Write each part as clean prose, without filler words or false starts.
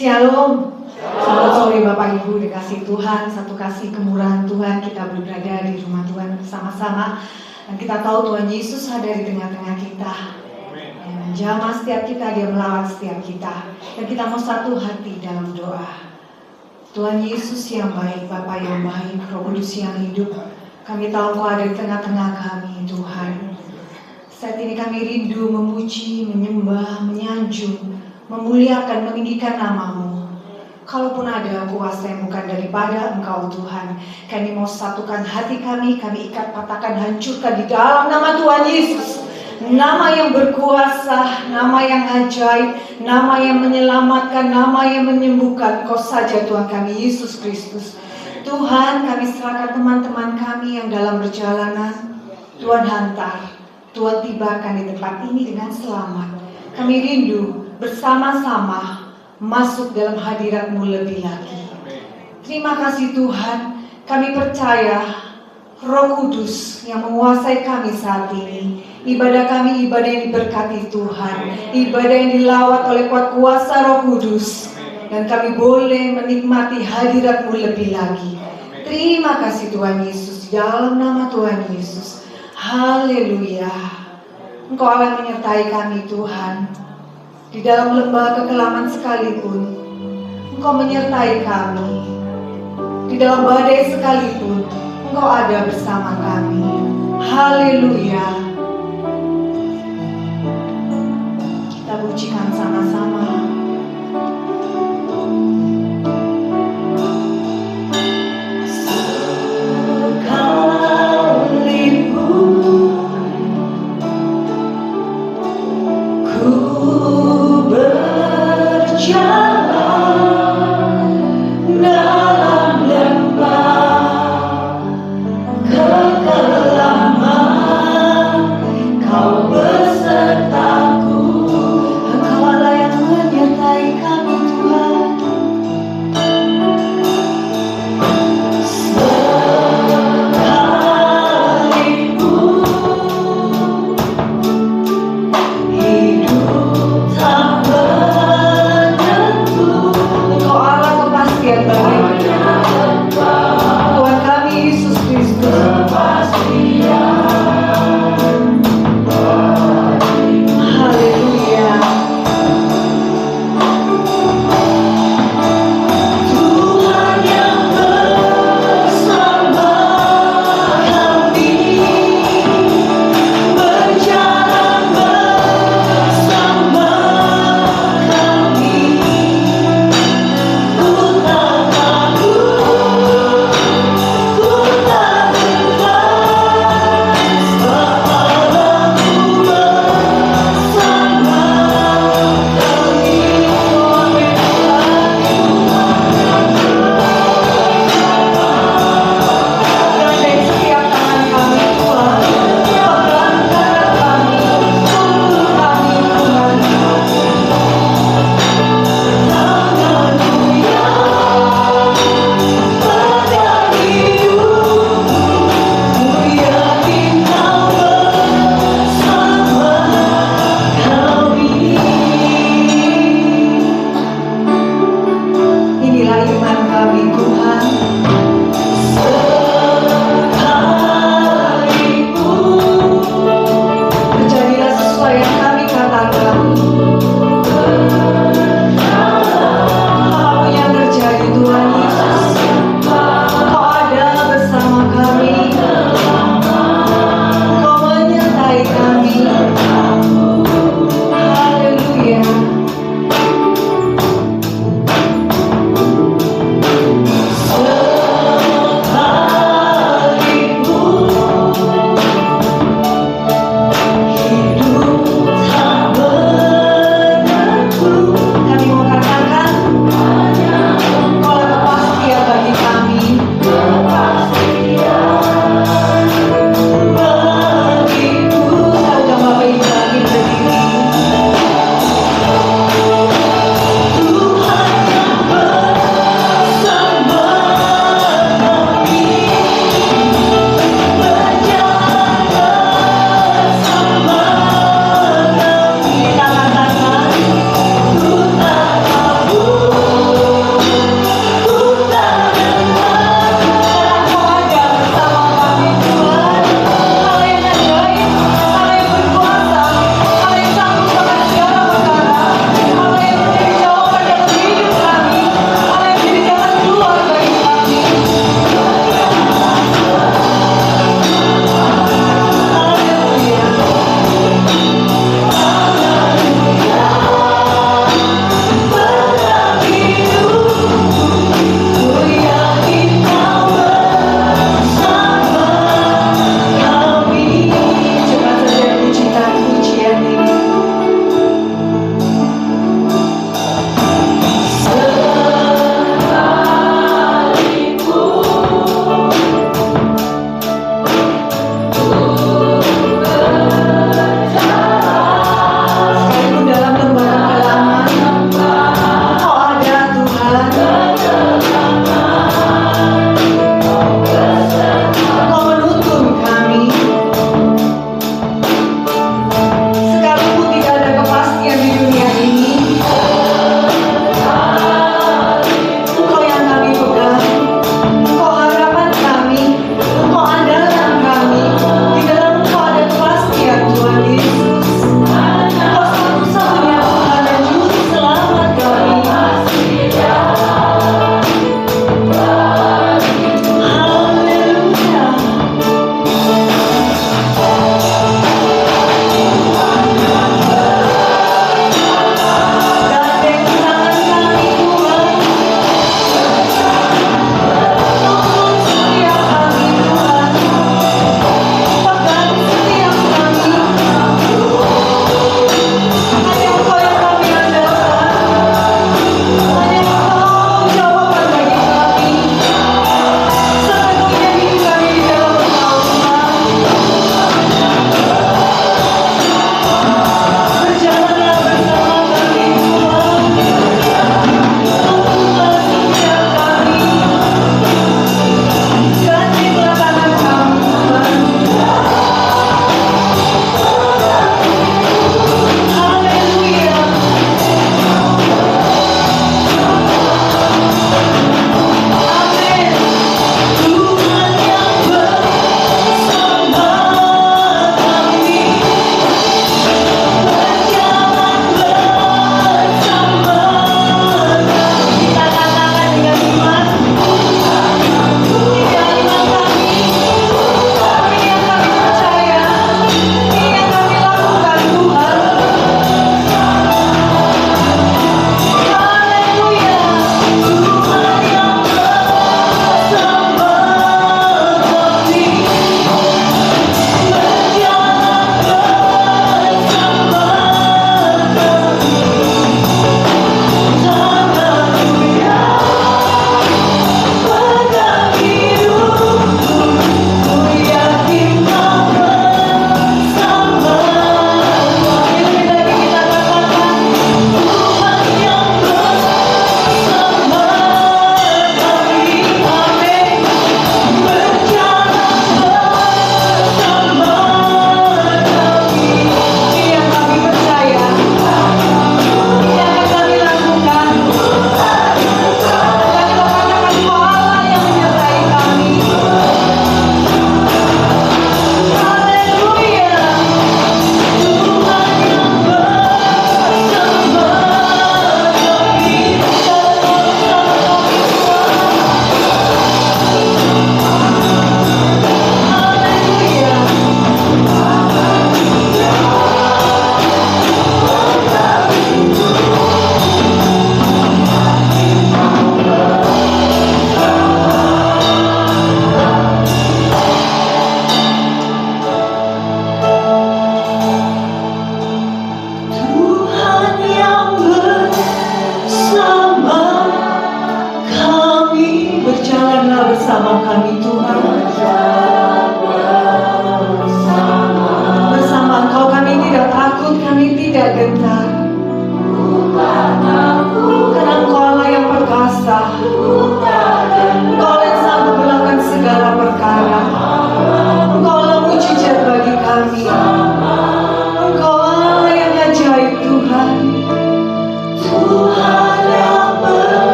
Shalom. Selamat sore Bapak Ibu, dikasih Tuhan, satu kasih kemurahan Tuhan kita berada di rumah Tuhan bersama-sama. Dan kita tahu Tuhan Yesus ada di tengah-tengah kita. Dia menjamah setiap kita, Dia melawat setiap kita. Dan kita mau satu hati dalam doa. Tuhan Yesus yang baik, Bapa yang baik, Roh Kudus yang hidup, kami tahu Kau ada di tengah-tengah kami Tuhan. Saat ini kami rindu memuji, menyembah, menyanjung, memuliakan, meninggikan nama-Mu. Kalaupun ada kuasa yang bukan daripada Engkau Tuhan, kami mau satukan hati kami ikat, patahkan, hancurkan di dalam nama Tuhan Yesus. Nama yang berkuasa, nama yang ajaib, nama yang menyelamatkan, nama yang menyembuhkan. Kau saja Tuhan kami, Yesus Kristus. Tuhan, kami serahkan teman-teman kami yang dalam perjalanan. Tuhan hantar, Tuhan tibakan di tempat ini dengan selamat. Kami rindu bersama-sama masuk dalam hadirat-Mu lebih lagi. Terima kasih Tuhan, kami percaya Roh Kudus yang menguasai kami saat ini. Ibadah kami ibadah yang diberkati Tuhan, ibadah yang dilawat oleh kuat kuasa Roh Kudus, dan kami boleh menikmati hadirat-Mu lebih lagi. Terima kasih Tuhan Yesus, dalam nama Tuhan Yesus. Haleluya. Engkau akan menyertai kami Tuhan. Di dalam lembah kekelaman sekalipun, Engkau menyertai kami. Di dalam badai sekalipun, Engkau ada bersama kami. Haleluya. Kita pujikan sama-sama. Kekelaman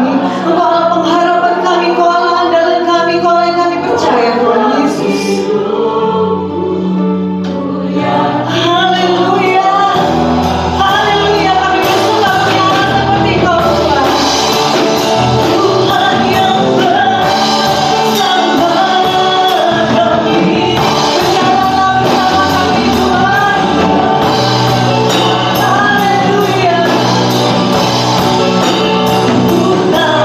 kami. Engkau adalah pengharapan kami, Engkau adalah andalan kami, Engkau adalah yang kami percaya, Tuhan Yesus. Haleluya, haleluya, kami bersuka menyala seperti Engkau, Tuhan. Tuhan yang bersama kami, berjalanlah bersama kami, Tuhan. Haleluya. Ku tak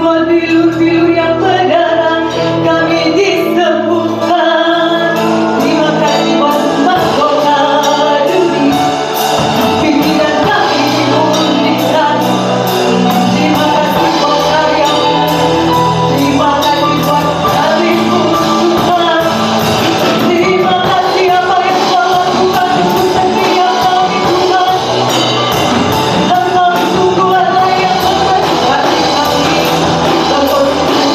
buat bilur-bilur yang berdarah kami disembuhkan. Terima kasih buat mahkota dunia, pimpinan kami dimulihkan. Terima kasih buat karyamu, terima kasih buat kami Tuhan. Terima kasih apa yang Kau lakukan untuk setiap kami Tuhan. Engkau sungguh Allah yang memberkati kami. Engkau sungguh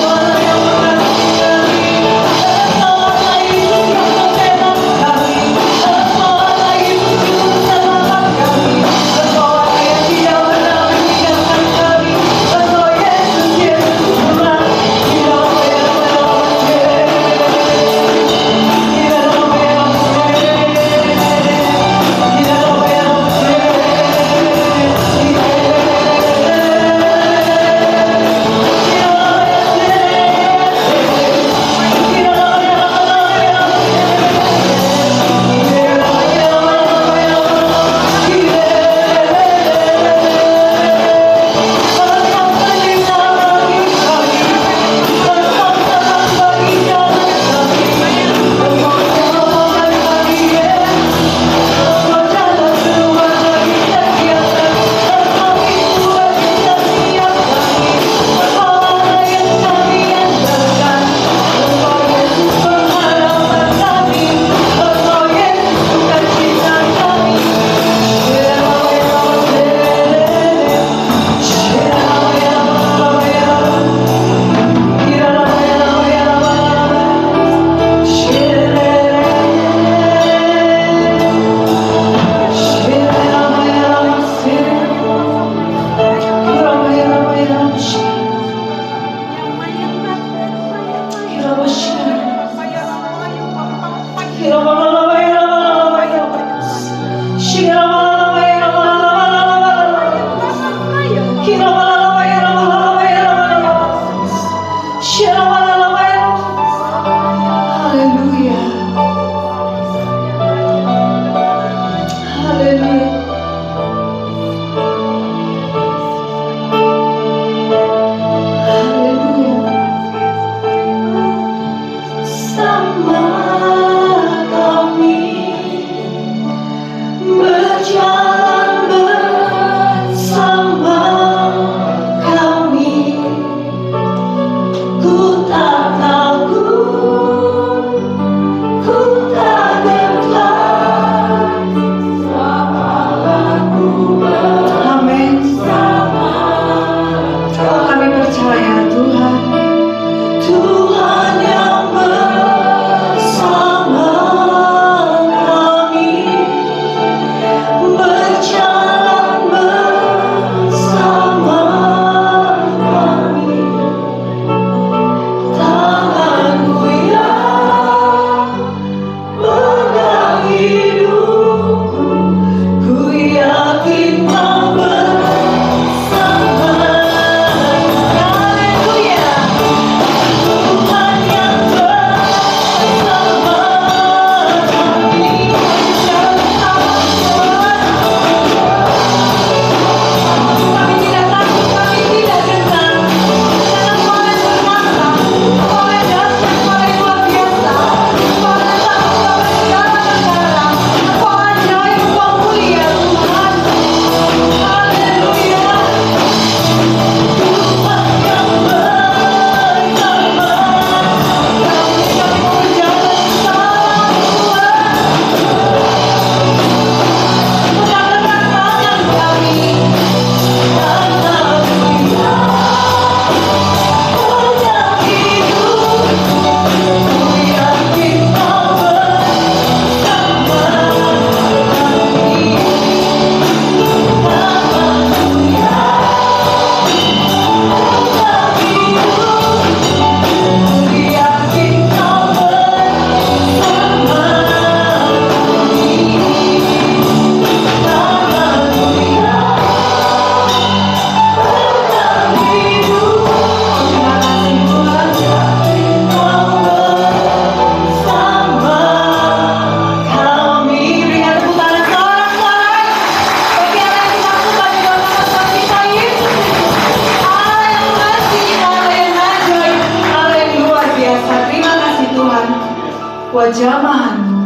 buat jamahan-Mu,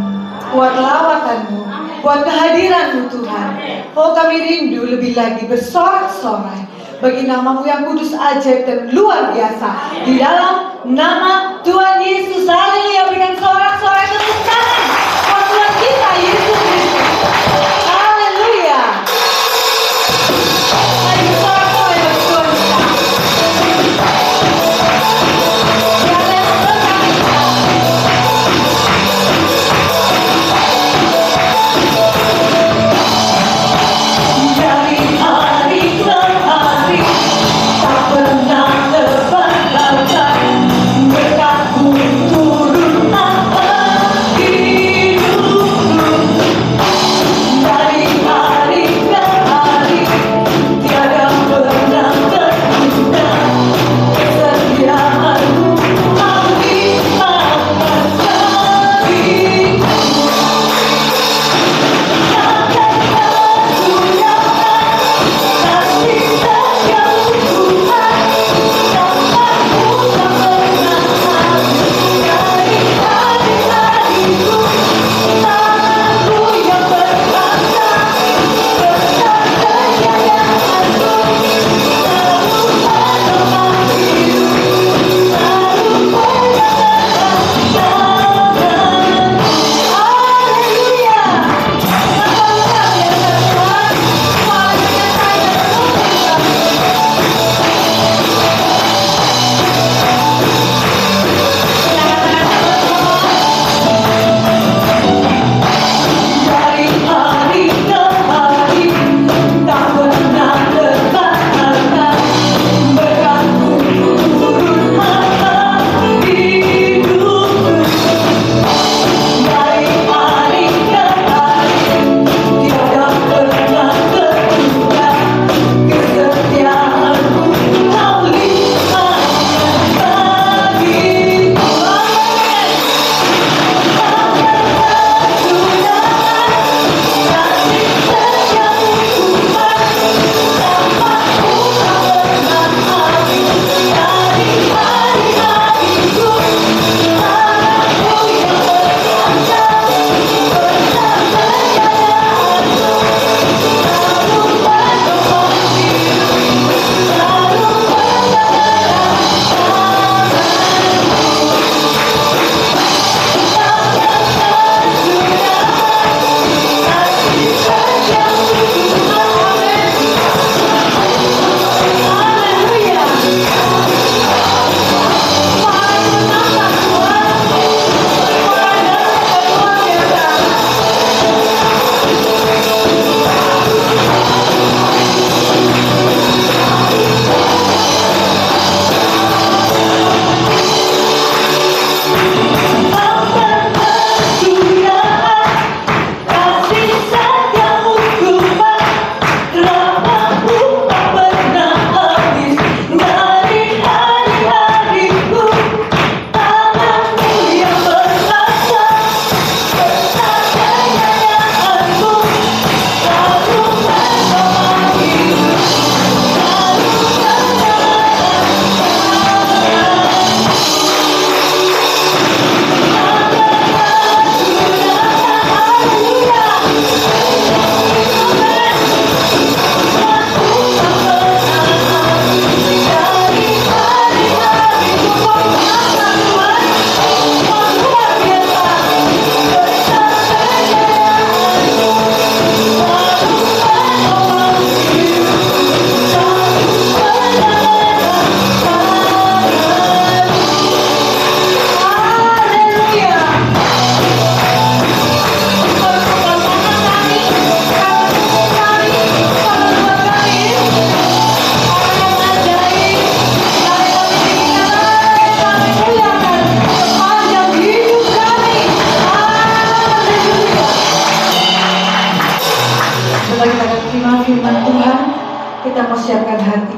buat lawatan-Mu, buat kehadiran-Mu Tuhan. Oh, kami rindu lebih lagi bersorak-sorai bagi nama-Mu yang kudus, ajaib dan luar biasa. Di dalam nama Tuhan Yesus, haleluya, berikan sorak-sorai tepuk tangan buat Tuhan kita Yesus Kristus. Haleluya. Mari bersorak-sorai bagi Tuhan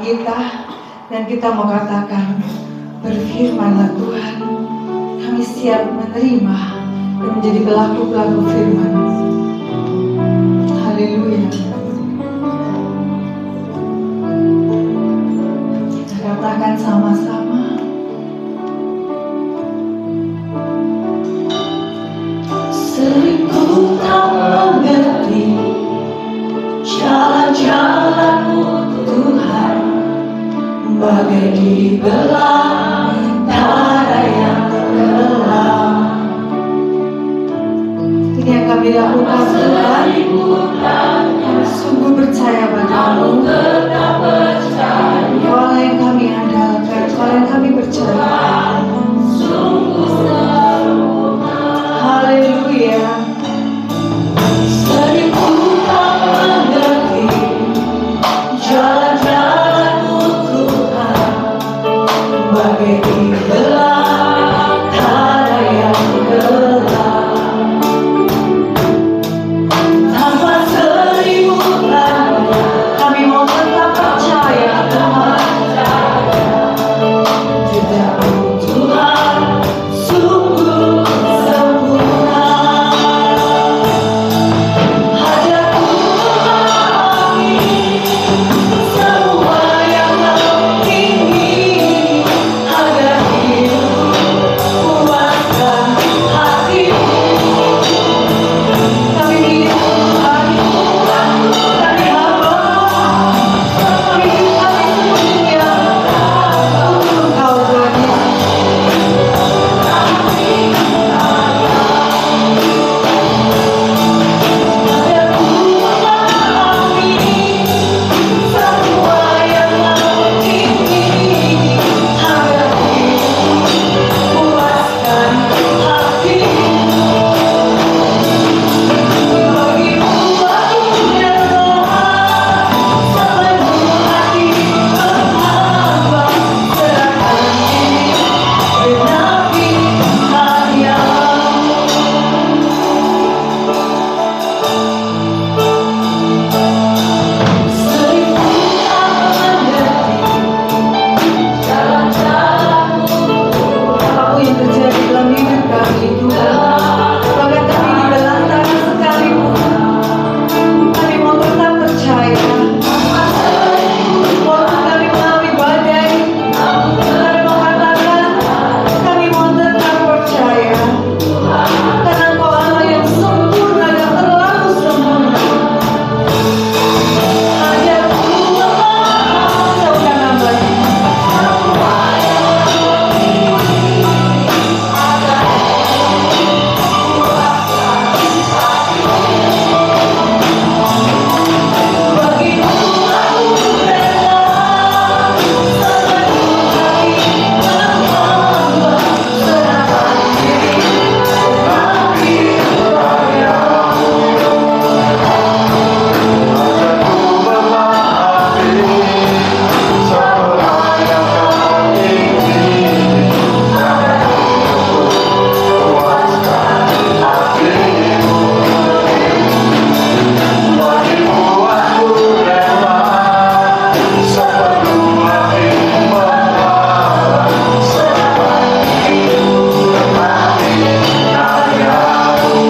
kita. Dan kita mau katakan, berfirmanlah Tuhan, kami siap menerima dan menjadi pelaku-pelaku firman. Haleluya. Kita katakan sama-sama, belantara yang gelap. Ini yang kami lakukan Tuhan. Kami sungguh percaya padamu. Kau yang kami andalkan, Kau yang kami percaya. Haleluya. Seribu tak mengerti jalan-jalanmu Tuhan, bagai di belantara yang gelap. Tanpa seribu tanda, kami mau tetap percaya Tuhan. Jejakmu Tuhan sungguh sempurna. Hadapu memahami semua yang Kau ingini, agar hidupku puaskan hatimu. Kami hidup Tuhan, kami hamba, kami hidup kami sepenuhnya untuk Kau Tuhan Yesus. Hadapu memahami semua yang Kau ingini, agar hidupku puaskan hatimu. Bagimu aku berdoa, sepenuh hati menghamba, serahkan diri genapi karya-Mu. Seribu tak mengerti jalan-jalanmu, apapun yang terjadi dalam hidup kami Tuhan, bahkan kami di belantara sekalipun, kami mau tetap percaya. Walaupun kami mengalami badai, kami mau katakan, kami mau tetap percaya. Karena Engkau Allah yang sempurna dan terlalu sempurna. Hadapu memahami saukan hamba-Mu. Bagimu aku rela, sepenuh hati menghamba, serahkan diri genapi karya-Mu.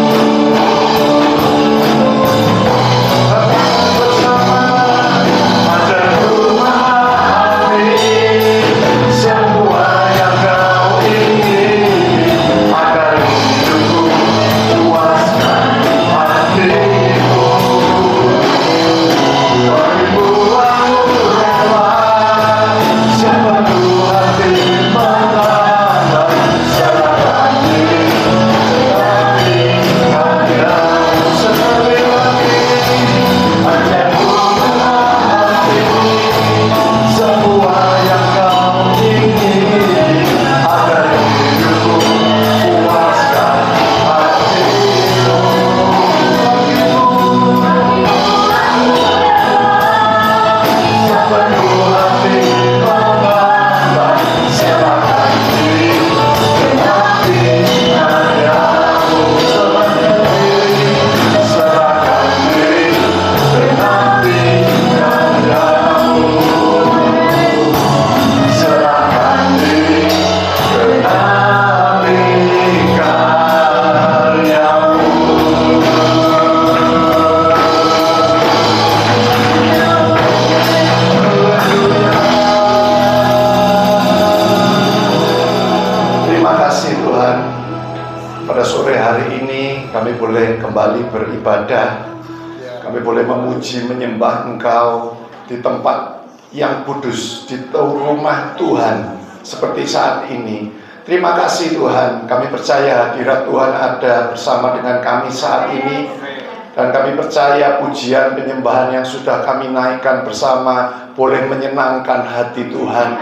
kami boleh kembali beribadah, kami boleh memuji menyembah Engkau di tempat yang kudus di rumah Tuhan seperti saat ini. Terima kasih Tuhan, kami percaya hadirat Tuhan ada bersama dengan kami saat ini. Dan kami percaya pujian penyembahan yang sudah kami naikkan bersama boleh menyenangkan hati Tuhan.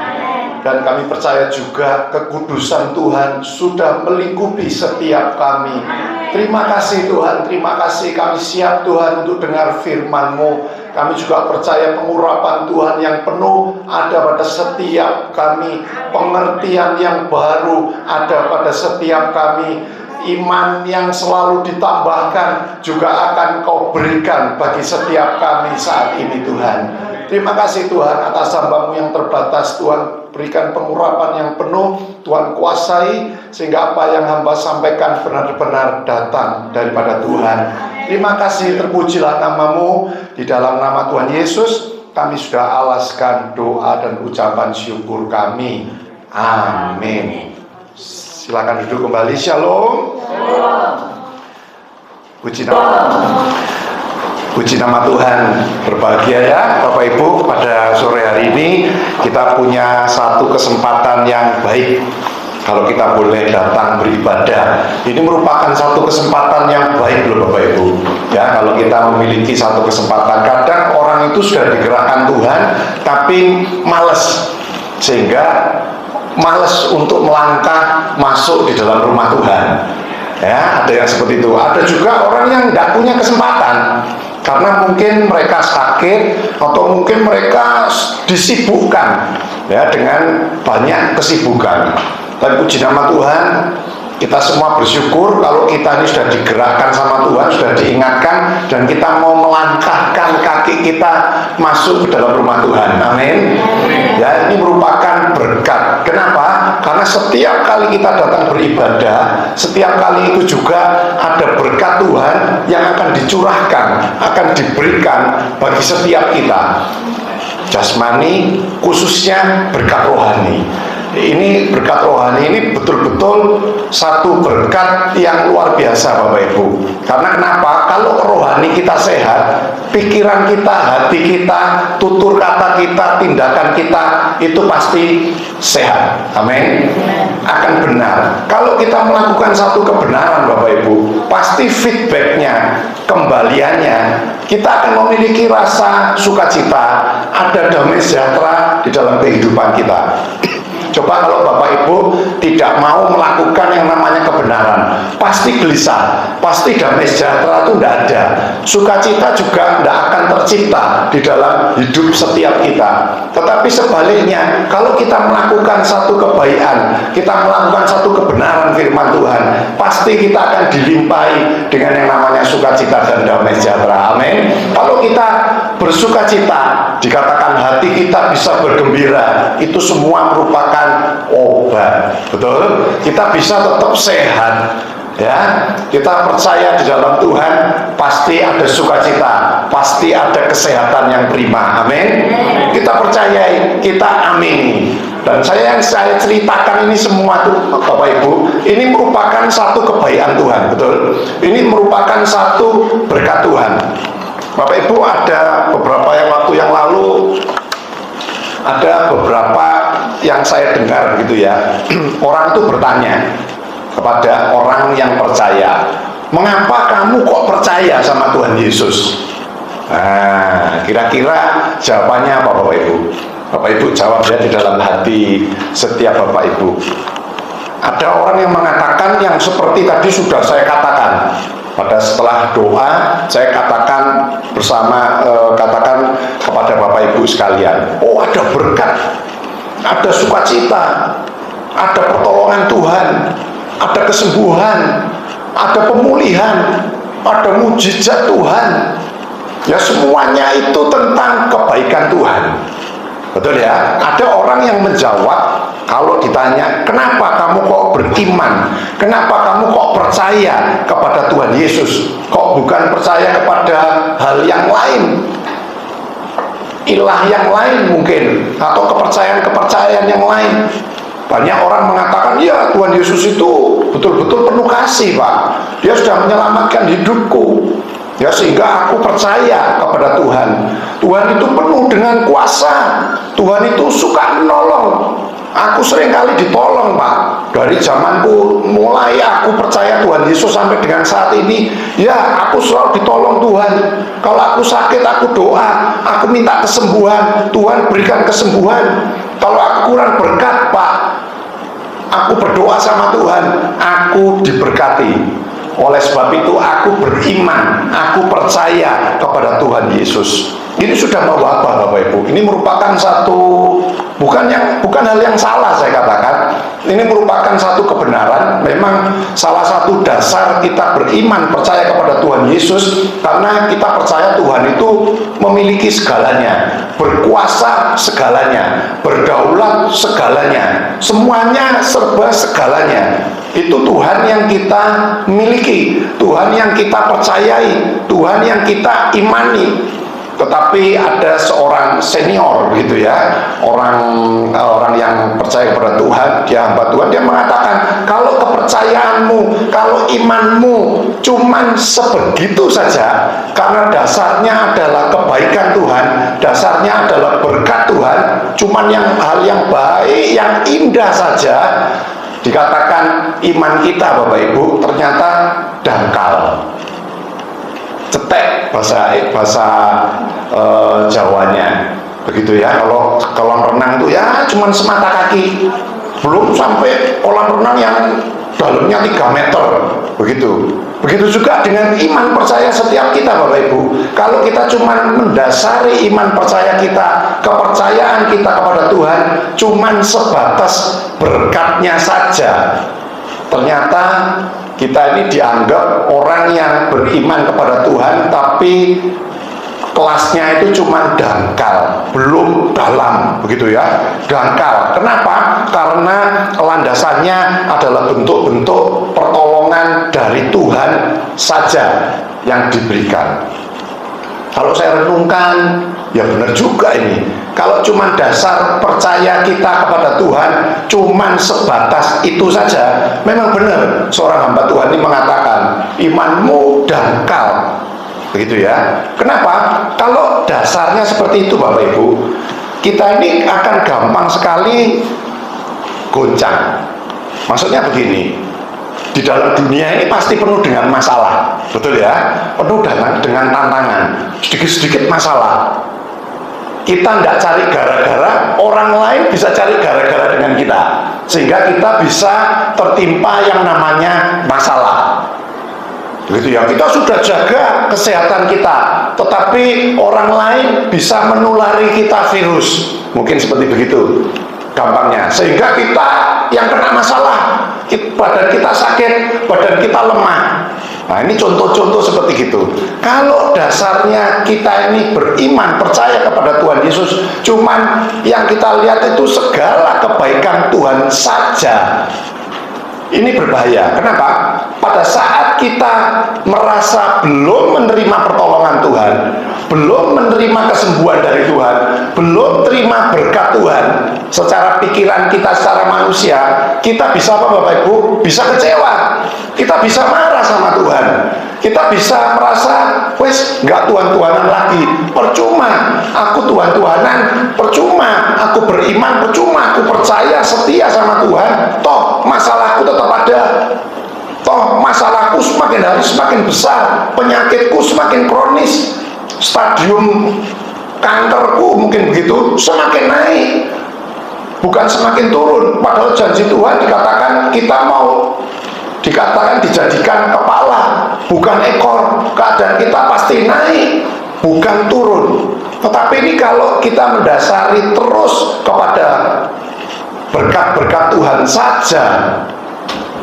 Dan kami percaya juga kekudusan Tuhan sudah melingkupi setiap kami. Terima kasih Tuhan, terima kasih, kami siap Tuhan untuk dengar firman-Mu. Kami juga percaya pengurapan Tuhan yang penuh ada pada setiap kami. Pengertian yang baru ada pada setiap kami. Iman yang selalu ditambahkan juga akan Kau berikan bagi setiap kami saat ini Tuhan. Terima kasih Tuhan atas hamba-Mu yang terbatas. Tuhan berikan pengurapan yang penuh, Tuhan kuasai sehingga apa yang hamba sampaikan benar-benar datang daripada Tuhan. Terima kasih, terpujilah nama-Mu. Di dalam nama Tuhan Yesus kami sudah alaskan doa dan ucapan syukur kami. Amin. Silakan duduk kembali. Shalom. Puji nama Tuhan. Berbahagia ya Bapak Ibu, pada sore hari ini kita punya satu kesempatan yang baik kalau kita boleh datang beribadah. Ini merupakan satu kesempatan yang baik loh Bapak Ibu. Ya, kalau kita memiliki satu kesempatan. Kadang orang itu sudah digerakkan Tuhan tapi malas, sehingga malas untuk melangkah masuk di dalam rumah Tuhan. Ya, ada yang seperti itu. Ada juga orang yang tidak punya kesempatan karena mungkin mereka sakit atau mungkin mereka disibukkan ya dengan banyak kesibukan. Dan puji nama Tuhan, kita semua bersyukur kalau kita ini sudah digerakkan sama Tuhan, sudah diingatkan, dan kita mau melangkahkan kaki kita masuk ke dalam rumah Tuhan. Amin. Ya, ini merupakan berkat. Kenapa? Karena setiap kali kita datang beribadah, setiap kali itu juga ada berkat Tuhan yang akan dicurahkan, akan diberikan bagi setiap kita. Jasmani, khususnya berkat rohani. Ini berkat rohani ini betul-betul satu berkat yang luar biasa Bapak Ibu. Karena kenapa? Kalau rohani kita sehat, pikiran kita, hati kita, tutur kata kita, tindakan kita itu pasti sehat. Amin. Akan benar. Kalau kita melakukan satu kebenaran Bapak Ibu, pasti feedbacknya, kembaliannya, kita akan memiliki rasa sukacita, ada damai sejahtera di dalam kehidupan kita. Coba kalau Bapak Ibu tidak mau melakukan yang namanya kebenaran, pasti gelisah, pasti damai sejahtera itu tidak ada. Sukacita juga tidak akan tercipta di dalam hidup setiap kita. Tetapi sebaliknya, kalau kita melakukan satu kebaikan, kita melakukan satu kebenaran firman Tuhan, pasti kita akan dilimpahi dengan yang namanya sukacita dan damai sejahtera. Amin. Kalau kita bersukacita, dikatakan hati kita bisa bergembira, itu semua merupakan obat. Betul? Kita bisa tetap sehat. Ya, kita percaya di dalam Tuhan pasti ada sukacita, pasti ada kesehatan yang prima. Amin. Kita percayai, kita amini. Dan yang saya ceritakan ini semua tuh Bapak Ibu, ini merupakan satu kebaikan Tuhan. Betul? Ini merupakan satu berkat Tuhan. Bapak Ibu, ada beberapa waktu yang lalu ada beberapa yang saya dengar gitu ya. Orang itu bertanya kepada orang yang percaya, mengapa kamu kok percaya sama Tuhan Yesus? Nah, kira-kira jawabannya apa Bapak Ibu? Bapak Ibu jawab ya di dalam hati setiap Bapak Ibu. Ada orang yang mengatakan yang seperti tadi sudah saya katakan. Pada setelah doa, saya katakan bersama, katakan kepada Bapak Ibu sekalian, oh ada berkat, ada sukacita, ada pertolongan Tuhan, ada kesembuhan, ada pemulihan, ada mujizat Tuhan. Ya, semuanya itu tentang kebaikan Tuhan. Betul ya? Ada orang yang menjawab kalau ditanya, kenapa kamu kok beriman? Kenapa kamu kok percaya kepada Tuhan Yesus? Kok bukan percaya kepada hal yang lain? Ilah yang lain mungkin, atau kepercayaan-kepercayaan yang lain. Banyak orang mengatakan, ya Tuhan Yesus itu betul-betul penuh kasih Pak. Dia sudah menyelamatkan hidupku. Ya, sehingga aku percaya kepada Tuhan. Tuhan itu penuh dengan kuasa. Tuhan itu suka menolong. Aku seringkali ditolong, Pak. Dari zamanku mulai aku percaya Tuhan Yesus sampai dengan saat ini, ya aku selalu ditolong Tuhan. Kalau aku sakit, aku doa, aku minta kesembuhan, Tuhan berikan kesembuhan. Kalau aku kurang berkat, Pak, aku berdoa sama Tuhan, aku diberkati. Oleh sebab itu aku beriman, aku percaya kepada Tuhan Yesus. Ini sudah membawa apa, Bapak Ibu? Ini merupakan satu bukan hal yang salah, saya katakan. Ini merupakan satu kebenaran. Memang salah satu dasar kita beriman percaya kepada Tuhan Yesus, karena kita percaya Tuhan itu memiliki segalanya, berkuasa segalanya, berdaulat segalanya, semuanya serba segalanya. Itu Tuhan yang kita miliki, Tuhan yang kita percayai, Tuhan yang kita imani. Tetapi ada seorang senior gitu ya, orang yang percaya kepada Tuhan, dia hamba Tuhan, dia mengatakan, kalau kepercayaanmu, kalau imanmu cuman sebegitu saja, karena dasarnya adalah kebaikan Tuhan, dasarnya adalah berkat Tuhan, cuman hal yang baik, yang indah saja, dikatakan iman kita, Bapak Ibu, ternyata dangkal, cetek bahasa Jawanya, begitu ya. Kalau kolam renang itu ya cuman semata kaki, belum sampai kolam renang yang dalamnya 3 meter, begitu. Begitu juga dengan iman percaya setiap kita, Bapak Ibu. Kalau kita cuman mendasari iman percaya kita, kepercayaan kita kepada Tuhan cuman sebatas berkatnya saja, ternyata kita ini dianggap orang yang beriman kepada Tuhan, tapi kelasnya itu cuma dangkal, belum dalam, begitu ya, dangkal. Kenapa? Karena landasannya adalah bentuk-bentuk pertolongan dari Tuhan saja yang diberikan. Kalau saya renungkan, ya benar juga ini. Kalau cuma dasar percaya kita kepada Tuhan cuman sebatas itu saja, memang benar seorang hamba Tuhan ini mengatakan imanmu dangkal, begitu ya. Kenapa? Kalau dasarnya seperti itu, Bapak Ibu, kita ini akan gampang sekali goncang. Maksudnya begini, di dalam dunia ini pasti penuh dengan masalah, betul ya, penuh dengan tantangan, sedikit-sedikit masalah. Kita tidak cari gara-gara, orang lain bisa cari gara-gara dengan kita, sehingga kita bisa tertimpa yang namanya masalah. Begitu ya, kita sudah jaga kesehatan kita, tetapi orang lain bisa menulari kita virus, mungkin seperti begitu gampangnya, sehingga kita yang kena masalah, badan kita sakit, badan kita lemah. Nah, ini contoh-contoh seperti itu. Kalau dasarnya kita ini beriman, percaya kepada Tuhan Yesus, cuman yang kita lihat itu segala kebaikan Tuhan saja, ini berbahaya. Kenapa? Pada saat kita merasa belum menerima pertolongan Tuhan, belum menerima kesembuhan dari Tuhan, belum terima berkat Tuhan, secara pikiran kita, secara manusia, kita bisa apa, Bapak Ibu? Bisa kecewa, kita bisa marah sama Tuhan, kita bisa merasa, wes nggak Tuhan-Tuhanan lagi, percuma aku Tuhan-Tuhanan, percuma aku beriman, percuma aku percaya setia sama Tuhan, toh masalahku tetap ada, toh masalahku semakin hari semakin besar, penyakitku semakin kronis, stadium kankerku mungkin begitu semakin naik, bukan semakin turun. Padahal janji Tuhan dikatakan kita mau dijadikan kepala, bukan ekor. Keadaan kita pasti naik, bukan turun. Tetapi ini kalau kita mendasari terus kepada berkat-berkat Tuhan saja,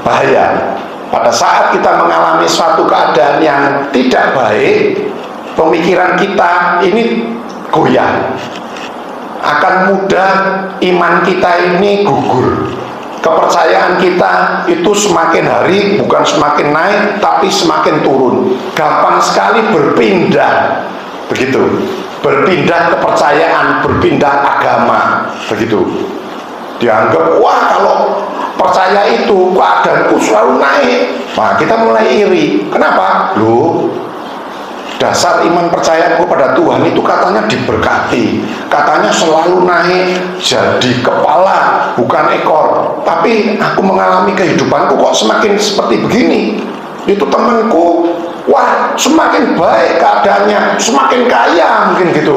bahaya. Pada saat kita mengalami suatu keadaan yang tidak baik, pemikiran kita ini goyah, akan mudah iman kita ini gugur, kepercayaan kita itu semakin hari bukan semakin naik tapi semakin turun, gampang sekali berpindah, begitu, berpindah kepercayaan, berpindah agama, begitu. Dianggap, wah kalau percaya itu keadaanku selalu naik, nah kita mulai iri. Kenapa? Loh, dasar iman percayaku pada Tuhan itu katanya diberkati, katanya selalu naik jadi kepala bukan ekor. Tapi aku mengalami kehidupanku kok semakin seperti begini. Itu temanku, wah semakin baik keadaannya, semakin kaya mungkin gitu,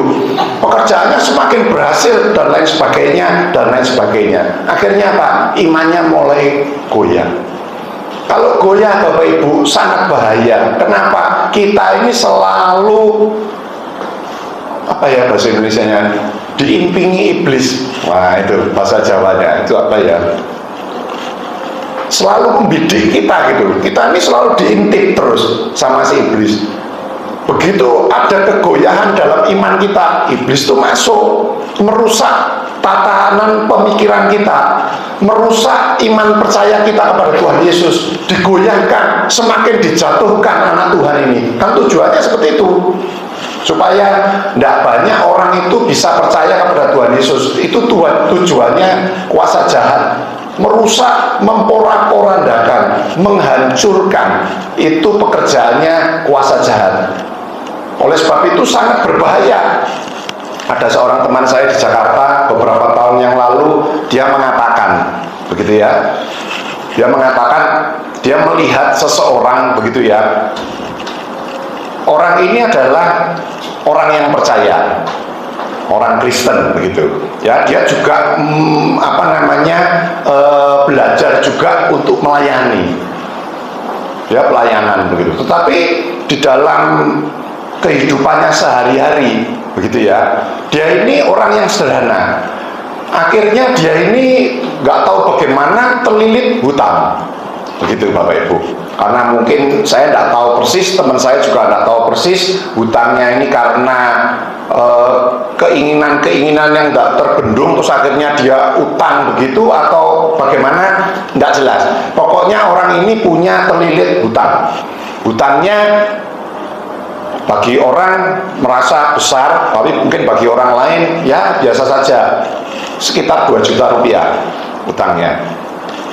pekerjaannya semakin berhasil dan lain sebagainya dan lain sebagainya. Akhirnya apa? Imannya mulai goyah. Kalau goyah Bapak Ibu sangat bahaya. Kenapa? Kita ini selalu apa ya bahasa Indonesianya, diimpingi iblis. Wah itu bahasa Jawanya itu apa ya, selalu membidik kita gitu. Kita ini selalu diintip terus sama si iblis. Begitu ada kegoyahan dalam iman kita, iblis itu masuk merusak tatanan pemikiran kita, merusak iman percaya kita kepada Tuhan Yesus, digoyahkan, semakin dijatuhkan anak Tuhan ini. Kan tujuannya seperti itu, supaya tidak banyak orang itu bisa percaya kepada Tuhan Yesus. Itu tujuannya kuasa jahat, merusak, memporak-porandakan, menghancurkan. Itu pekerjaannya kuasa jahat. Oleh sebab itu sangat berbahaya. Ada seorang teman saya di Jakarta beberapa tahun yang lalu, dia mengatakan begitu ya, dia mengatakan dia melihat seseorang begitu ya, orang ini adalah orang yang percaya, orang Kristen begitu ya, dia juga belajar juga untuk melayani, ya pelayanan begitu. Tetapi di dalam kehidupannya sehari-hari begitu ya, dia ini orang yang sederhana. Akhirnya dia ini nggak tahu bagaimana terlilit hutang begitu Bapak Ibu. Karena mungkin saya tidak tahu persis, teman saya juga tidak tahu persis hutangnya ini karena keinginan-keinginan yang tidak terbendung terus akhirnya dia utang begitu atau bagaimana, tidak jelas. Pokoknya orang ini punya terlilit hutang. Hutangnya bagi orang merasa besar, tapi mungkin bagi orang lain ya biasa saja, sekitar 2 juta rupiah utangnya.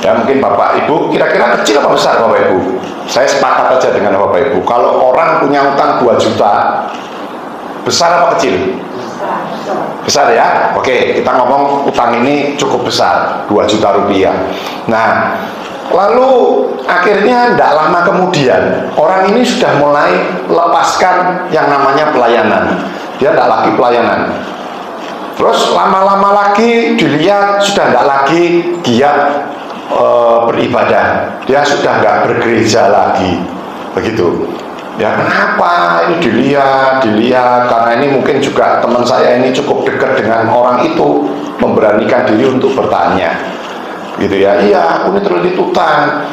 Ya mungkin Bapak Ibu kira-kira kecil apa besar Bapak Ibu? Saya sepakat aja dengan Bapak Ibu, kalau orang punya utang 2 juta, besar apa kecil? Besar ya? Oke, kita ngomong utang ini cukup besar, 2 juta rupiah. Nah, lalu akhirnya tidak lama kemudian orang ini sudah mulai lepaskan yang namanya pelayanan. Dia tidak lagi pelayanan. Terus lama-lama lagi dilihat sudah tidak lagi giat beribadah. Dia sudah nggak bergereja lagi. Begitu. Ya kenapa ini dilihat karena ini mungkin juga teman saya ini cukup dekat dengan orang itu, memberanikan diri untuk bertanya. Gitu ya, iya aku ini terlilit utang,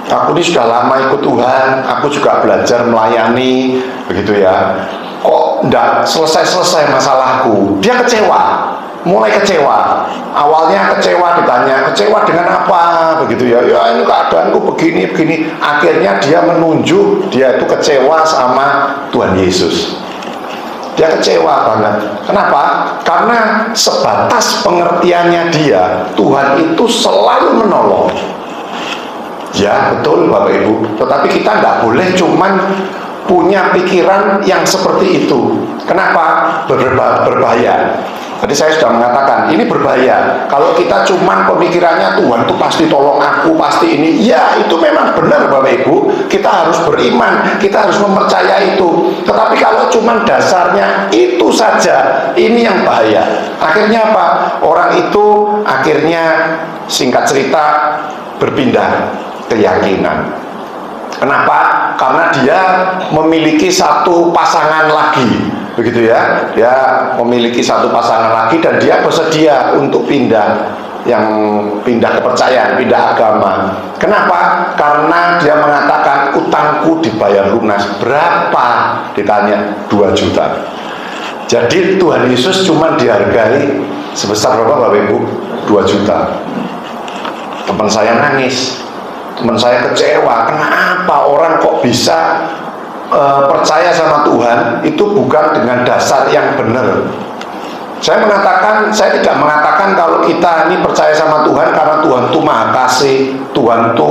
aku ini sudah lama ikut Tuhan, aku juga belajar melayani begitu ya, kok enggak selesai masalahku. Dia kecewa, mulai kecewa. Awalnya kecewa, ditanya kecewa dengan apa begitu ya, ya ini keadaanku begini. Akhirnya dia menunjuk dia itu kecewa sama Tuhan Yesus. Dia kecewa banget. Kenapa? Karena sebatas pengertiannya dia, Tuhan itu selalu menolong. Ya betul Bapak Ibu. Tetapi kita nggak boleh cuman punya pikiran yang seperti itu. Kenapa? Berbahaya. Tadi saya sudah mengatakan ini berbahaya. Kalau kita cuman pemikirannya Tuhan itu pasti tolong aku, pasti ini. Ya itu memang benar Bapak Ibu. Kita harus beriman, kita harus mempercayai itu. Tetapi kalau cuman dasarnya itu saja, ini yang bahaya. Akhirnya apa? Orang itu akhirnya singkat cerita berpindah keyakinan. Kenapa? Karena dia memiliki satu pasangan lagi, begitu ya. Dia memiliki satu pasangan lagi dan dia bersedia untuk pindah kepercayaan, pindah agama. Kenapa? Karena dia mengatakan utangku dibayar lunas. Berapa? Ditanya 2 juta. Jadi Tuhan Yesus cuma dihargai sebesar berapa Bapak Ibu? 2 juta. Teman saya nangis. Teman saya kecewa, kenapa orang kok bisa percaya sama Tuhan itu bukan dengan dasar yang benar. Saya tidak mengatakan kalau kita ini percaya sama Tuhan karena Tuhan itu maha kasih, Tuhan itu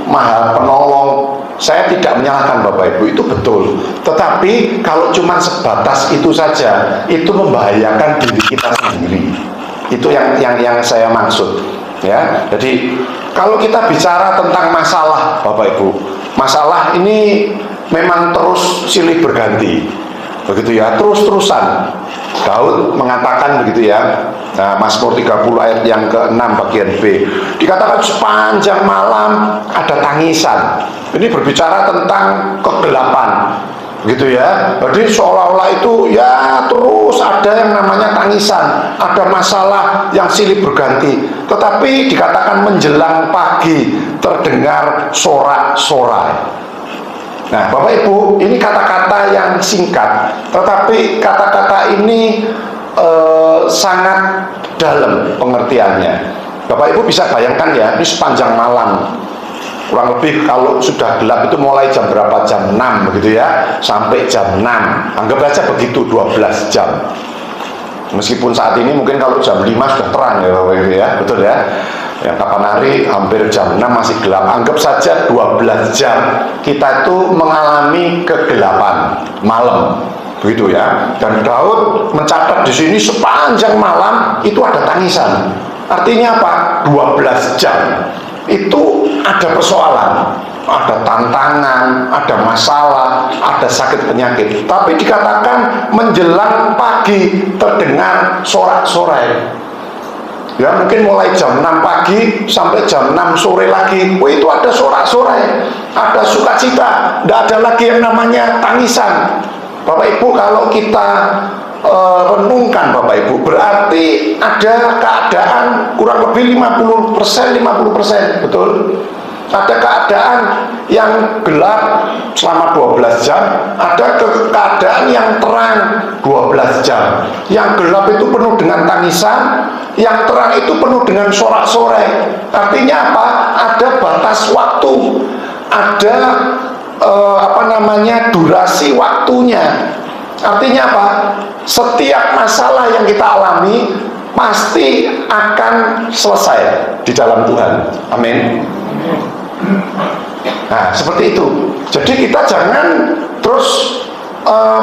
maha penolong. Saya tidak menyalahkan Bapak Ibu, itu betul. Tetapi kalau cuma sebatas itu saja, itu membahayakan diri kita sendiri. Itu yang saya maksud. Ya, jadi kalau kita bicara tentang masalah, Bapak Ibu, masalah ini memang terus silih berganti, begitu ya, terus-terusan. Daud mengatakan begitu ya. Nah, Mazmur 30 ayat yang ke-6 bagian B, dikatakan sepanjang malam ada tangisan. Ini berbicara tentang kegelapan, gitu ya. Jadi seolah-olah itu ya terus ada yang namanya tangisan, ada masalah yang silih berganti. Tetapi dikatakan menjelang pagi terdengar sorak-sorai. Nah, Bapak Ibu, ini kata-kata yang singkat, tetapi kata-kata ini sangat dalam pengertiannya. Bapak Ibu bisa bayangkan ya, ini sepanjang malam. Kurang lebih kalau sudah gelap itu mulai jam berapa? Jam 6 begitu ya, sampai jam 6. Anggap aja begitu, 12 jam. Meskipun saat ini mungkin kalau jam 5 sudah terang ya Bapak Ibu ya, betul ya. Yang kapan hari hampir jam 6 masih gelap. Anggap saja 12 jam kita itu mengalami kegelapan malam, begitu ya. Dan Daud mencatat di sini sepanjang malam itu ada tangisan. Artinya apa? 12 jam itu ada persoalan, ada tantangan, ada masalah, ada sakit penyakit. Tapi dikatakan menjelang pagi terdengar sorak-sorai. Ya, mungkin mulai jam 6 pagi sampai jam 6 sore lagi, itu ada sorak-sorai, ada sukacita, tidak ada lagi yang namanya tangisan. Bapak Ibu, kalau kita renungkan Bapak Ibu, berarti ada keadaan kurang lebih 50%, betul? Ada keadaan yang gelap selama 12 jam, ada keadaan yang terang 12 jam. Yang gelap itu penuh dengan tangisan, yang terang itu penuh dengan sorak-sorai. Artinya apa? Ada batas waktu, ada durasi waktunya. Artinya apa? Setiap masalah yang kita alami pasti akan selesai di dalam Tuhan. Amin. Nah, seperti itu. Jadi kita jangan terus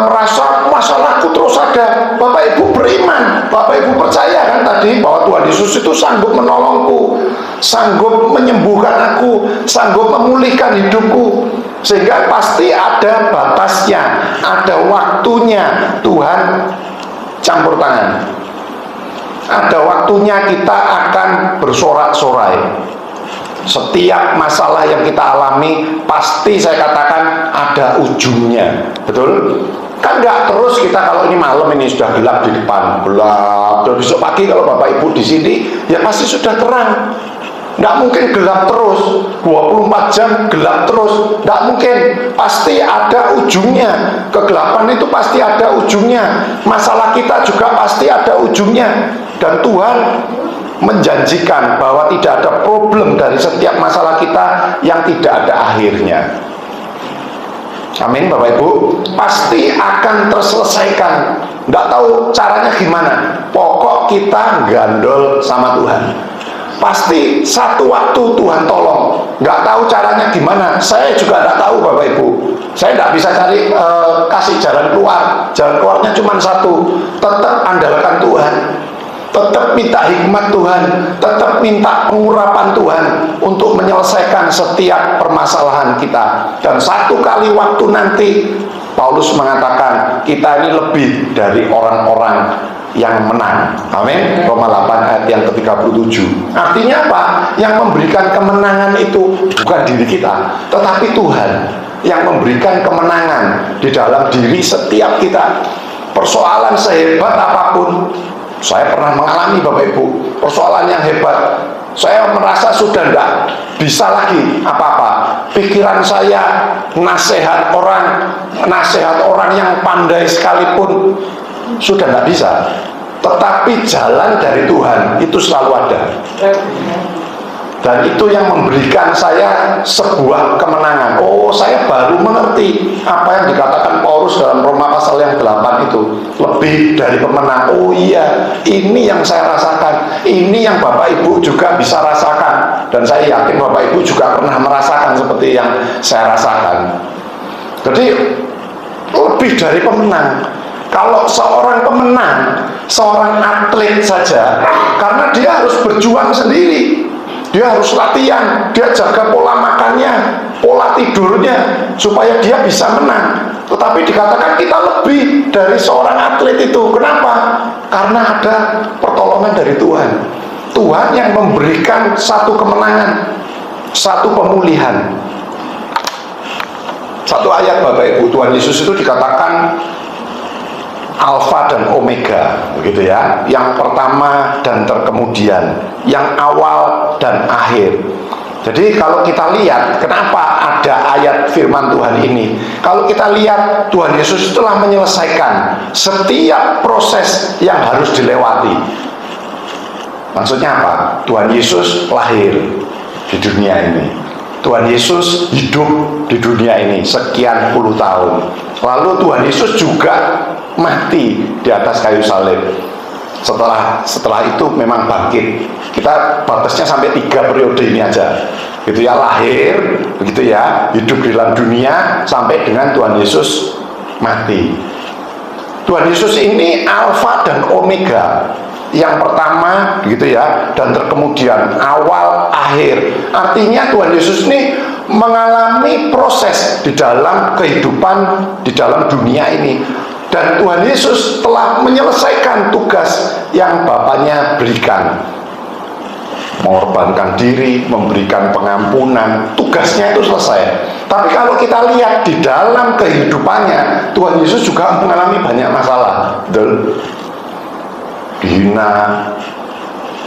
merasa masalahku terus ada. Bapak Ibu beriman, Bapak Ibu percaya kan tadi bahwa Tuhan Yesus itu sanggup menolongku, sanggup menyembuhkan aku, sanggup memulihkan hidupku. Sehingga pasti ada batasnya, ada waktunya Tuhan campur tangan. Ada waktunya kita akan bersorak-sorai. Setiap masalah yang kita alami pasti saya katakan ada ujungnya, betul? Kan nggak terus kita kalau ini malam ini sudah gelap di depan, gelap. Dan besok pagi kalau Bapak Ibu di sini ya pasti sudah terang. Nggak mungkin gelap terus, 24 jam gelap terus, nggak mungkin. Pasti ada ujungnya. Kegelapan itu pasti ada ujungnya. Masalah kita juga pasti ada ujungnya. Dan Tuhan menjanjikan bahwa tidak ada problem dari setiap masalah kita yang tidak ada akhirnya. Amin Bapak Ibu. Pasti akan terselesaikan. Nggak tahu caranya gimana, pokok kita gandol sama Tuhan. Pasti satu waktu Tuhan tolong. Nggak tahu caranya gimana, saya juga nggak tahu Bapak Ibu. Saya nggak bisa cari kasih jalan keluar. Jalan keluarnya cuma satu, tetap andalkan Tuhan, tetap minta hikmat Tuhan, tetap minta pengurapan Tuhan untuk menyelesaikan setiap permasalahan kita. Dan satu kali waktu nanti Paulus mengatakan kita ini lebih dari orang-orang yang menang. Amin. Roma 8 ayat yang ke-37. Artinya apa? Yang memberikan kemenangan itu bukan diri kita, tetapi Tuhan yang memberikan kemenangan di dalam diri setiap kita. Persoalan sehebat apapun, saya pernah mengalami Bapak Ibu, persoalan yang hebat. Saya merasa sudah tidak bisa lagi apa-apa. Pikiran saya nasihat orang yang pandai sekalipun sudah tidak bisa. Tetapi jalan dari Tuhan itu selalu ada. Dan itu yang memberikan saya sebuah kemenangan. Oh, saya baru mengerti apa yang dikatakan Paulus dalam Roma pasal yang 8 itu. Lebih dari pemenang. Oh iya, ini yang saya rasakan. Ini yang Bapak Ibu juga bisa rasakan. Dan Dan saya yakin Bapak Ibu juga pernah merasakan seperti yang saya rasakan. Jadi lebih dari pemenang. Kalau seorang pemenang, seorang atlet saja, karena dia harus berjuang sendiri, dia harus latihan, dia jaga pola makannya, pola tidurnya, supaya dia bisa menang. Tetapi dikatakan kita lebih dari seorang atlet itu. Kenapa? Karena ada pertolongan dari Tuhan. Tuhan yang memberikan satu kemenangan, satu pemulihan. Satu ayat Bapak Ibu, Tuhan Yesus itu dikatakan Alfa dan Omega, begitu ya. Yang pertama dan terkemudian, yang awal dan akhir. Jadi kalau kita lihat kenapa ada ayat firman Tuhan ini, kalau kita lihat Tuhan Yesus telah menyelesaikan setiap proses yang harus dilewati. Maksudnya apa? Tuhan Yesus lahir di dunia ini, Tuhan Yesus hidup di dunia ini sekian puluh tahun. Lalu Tuhan Yesus juga mati di atas kayu salib. Setelah itu memang bangkit. Kita batasnya sampai 3 periode ini aja, gitu ya. Lahir, begitu ya, hidup di dalam dunia sampai dengan Tuhan Yesus mati. Tuhan Yesus ini Alfa dan Omega, yang pertama, gitu ya, dan terkemudian, awal akhir. Artinya Tuhan Yesus ini mengalami proses di dalam kehidupan di dalam dunia ini. Dan Tuhan Yesus telah menyelesaikan tugas yang Bapaknya berikan. Mengorbankan diri, memberikan pengampunan, tugasnya itu selesai. Tapi kalau kita lihat di dalam kehidupannya, Tuhan Yesus juga mengalami banyak masalah. Betul? Dihina,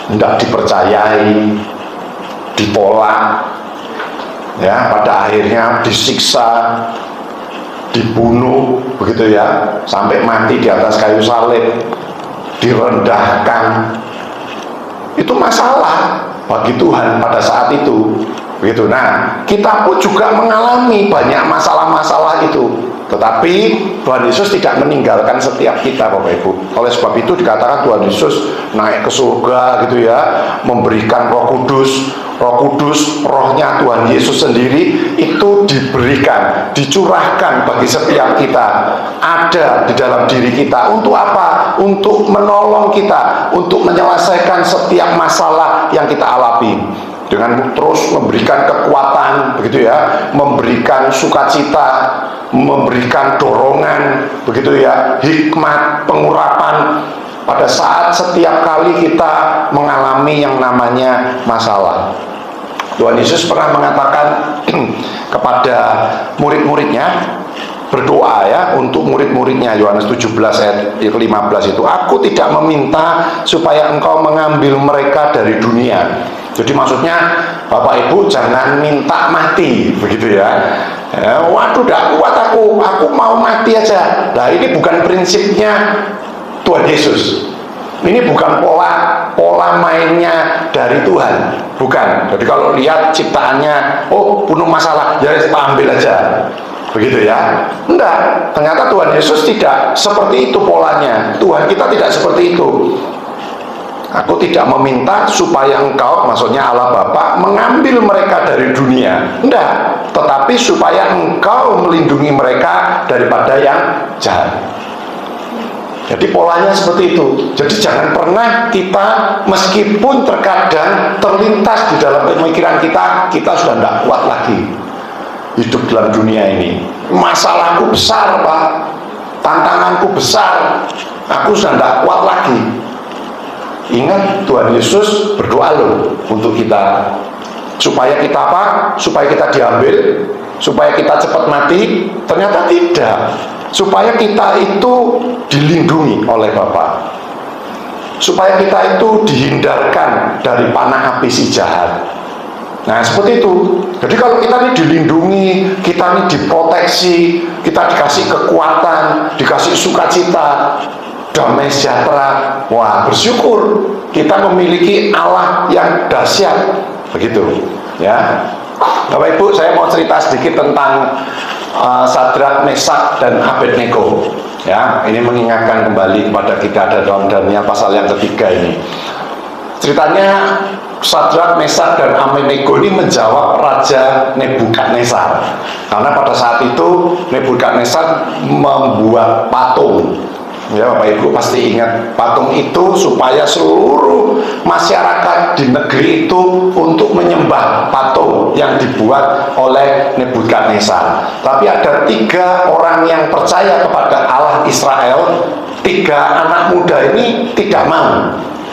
tidak dipercayai, ditolak, ya, pada akhirnya disiksa, dibunuh, begitu ya, sampai mati di atas kayu salib, direndahkan. Itu masalah bagi Tuhan pada saat itu, begitu. Nah, kita pun juga mengalami banyak masalah-masalah itu, tetapi Tuhan Yesus tidak meninggalkan setiap kita, Bapak Ibu. Oleh sebab itu dikatakan Tuhan Yesus naik ke surga, gitu ya, memberikan Roh Kudus. Roh Kudus, rohnya Tuhan Yesus sendiri itu diberikan, dicurahkan bagi setiap kita, ada di dalam diri kita. Untuk apa? Untuk menolong kita, untuk menyelesaikan setiap masalah yang kita alami, dengan terus memberikan kekuatan, begitu ya, memberikan sukacita, memberikan dorongan, begitu ya, hikmat, pengurapan pada saat setiap kali kita mengalami yang namanya masalah. Tuhan Yesus pernah mengatakan kepada murid-muridnya, berdoa ya untuk murid-muridnya, Yohanes 17 ayat 15 itu, aku tidak meminta supaya engkau mengambil mereka dari dunia. Jadi maksudnya Bapak Ibu jangan minta mati, begitu ya. Waduh, tidak kuat aku mau mati aja. Nah, ini bukan prinsipnya Tuhan Yesus. Ini bukan pola mainnya dari Tuhan, bukan. Jadi kalau lihat ciptaannya, oh penuh masalah, ya kita ambil aja, begitu ya. Enggak, ternyata Tuhan Yesus tidak seperti itu polanya. Tuhan kita tidak seperti itu. Aku tidak meminta supaya engkau, maksudnya Allah Bapa, mengambil mereka dari dunia. Enggak, tetapi supaya engkau melindungi mereka daripada yang jahat. Jadi polanya seperti itu. Jadi jangan pernah kita, meskipun terkadang terlintas di dalam pemikiran kita sudah tidak kuat lagi hidup dalam dunia ini. Masalahku besar, Pak. Tantanganku besar. Aku sudah tidak kuat lagi. Ingat, Tuhan Yesus berdoa loh untuk kita. Supaya kita apa? Supaya kita diambil, supaya kita cepat mati. Ternyata tidak. Supaya kita itu dilindungi oleh Bapa, supaya kita itu dihindarkan dari panah api si jahat. Nah, seperti itu. Jadi kalau kita ini dilindungi, kita ini diproteksi, kita dikasih kekuatan, dikasih sukacita, damai sejahtera, wah, bersyukur kita memiliki Allah yang dahsyat, begitu ya. Bapak Ibu, saya mau cerita sedikit tentang Sadrak, Mesak, dan Abednego. Ya, ini mengingatkan kembali kepada kita ada dalam Daniel pasal yang ketiga ini. Ceritanya Sadrak, Mesak, dan Abednego ini menjawab Raja Nebukadnezar. Karena pada saat itu Nebukadnezar membuat patung. Ya, Bapak Ibu pasti ingat patung itu supaya seluruh masyarakat di negeri itu untuk menyembah patung yang dibuat oleh Nebukadnezar. Tapi ada 3 orang yang percaya kepada Allah Israel, 3 anak muda ini tidak mau.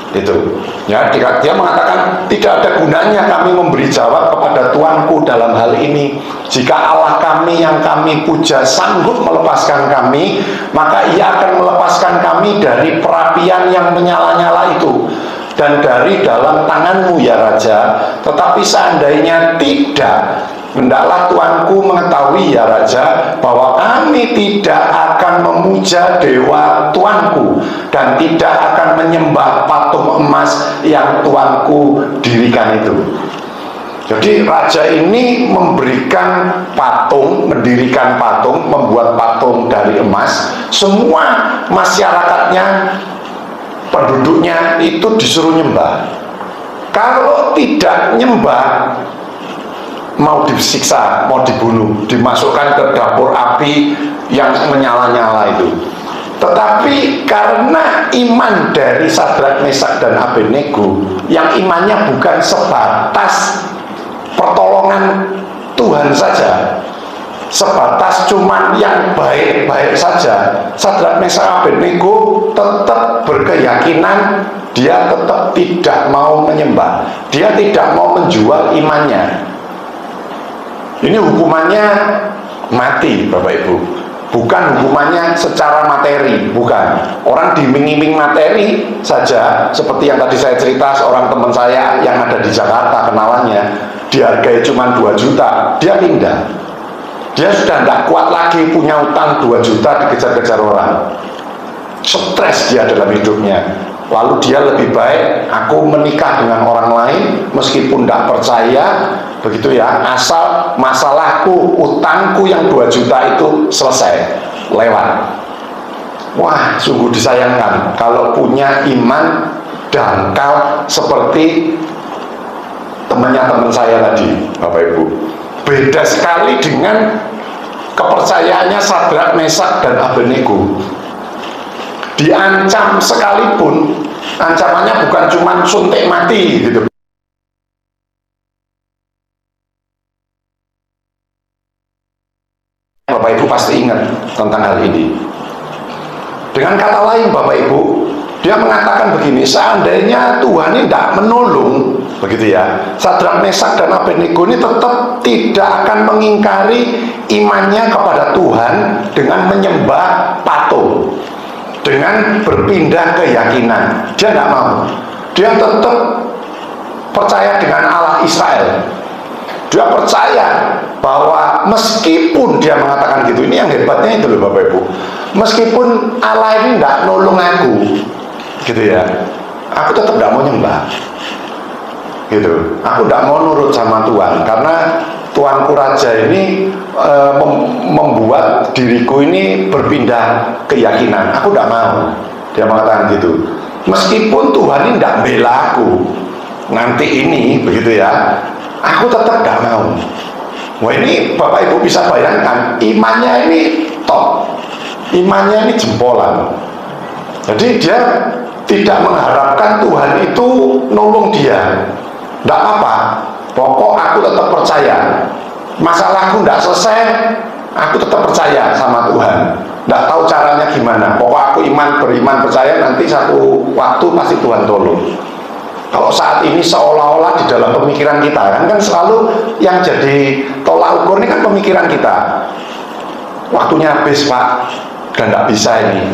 Itu ya, dia mengatakan tidak ada gunanya kami memberi jawab kepada Tuanku dalam hal ini. Jika Allah kami yang kami puja sanggup melepaskan kami, maka ia akan melepaskan kami dari perapian yang menyala-nyala itu dan dari dalam tanganmu ya Raja. Tetapi seandainya tidak, hendaklah Tuanku mengetahui ya Raja, bahwa kami tidak akan memuja dewa Tuanku dan tidak akan menyembah patung emas yang Tuanku dirikan itu. Jadi raja ini memberikan patung, mendirikan patung, membuat patung dari emas. Semua masyarakatnya, penduduknya itu disuruh nyembah. Kalau tidak nyembah, mau disiksa, mau dibunuh, dimasukkan ke dapur api yang menyala-nyala itu. Tetapi karena iman dari Sadrak, Mesak, dan Abednego, yang imannya bukan sebatas pertolongan Tuhan saja, sebatas cuman yang baik-baik saja, Sadrak, Mesak, Abednego tetap berkeyakinan. Dia tetap tidak mau menyembah, dia tidak mau menjual imannya. Ini hukumannya mati, Bapak Ibu. Bukan hukumannya secara materi, bukan. Orang diiming-iming materi saja, seperti yang tadi saya cerita, seorang teman saya yang ada di Jakarta, kenalannya, dihargai cuma 2 juta, dia pindah. Dia sudah tidak kuat lagi punya utang 2 juta, dikejar-kejar orang. Stres dia dalam hidupnya. Lalu dia lebih baik aku menikah dengan orang lain meskipun tidak percaya, begitu ya, asal masalahku, utangku yang 2 juta itu selesai, lewat. Wah, sungguh disayangkan kalau punya iman dangkal seperti teman saya tadi, Bapak Ibu. Beda sekali dengan kepercayaannya Sadrak, Mesak, dan Abednego. Diancam sekalipun, ancamannya bukan cuma suntik mati gitu. Bapak Ibu pasti ingat tentang hal ini. Dengan kata lain, Bapak Ibu, dia mengatakan begini, seandainya Tuhan ini tidak menolong, begitu ya, Sadrak, Mesak, dan Abednego ini tetap tidak akan mengingkari imannya kepada Tuhan dengan menyembah patung, dengan berpindah keyakinan. Dia tidak mau. Dia tetap percaya dengan Allah Israel. Dia percaya bahwa meskipun dia mengatakan gitu, ini yang hebatnya itu loh Bapak Ibu, meskipun Allah ini tidak nolong aku, gitu ya, aku tetap tidak mau nyembah, gitu. Aku tidak mau nurut sama Tuhan, karena Tuanku Raja ini membuat diriku ini berpindah keyakinan. Aku tidak mau. Dia mengatakan gitu. Meskipun Tuhan ini tidak bela aku nanti ini, begitu ya, aku tetap tidak mau. Wah, ini Bapak Ibu bisa bayangkan, imannya ini top, imannya ini jempolan. Jadi dia tidak mengharapkan Tuhan itu nolong dia. Tidak apa-apa, pokok aku tetap percaya. Masalahku tidak selesai, aku tetap percaya sama Tuhan. Tidak tahu caranya gimana, pokok aku beriman percaya, nanti satu waktu pasti Tuhan tolong. Kalau saat ini seolah-olah di dalam pemikiran kita kan selalu yang jadi tolak ukur ini kan pemikiran kita. Waktunya habis Pak, dan tidak bisa ini.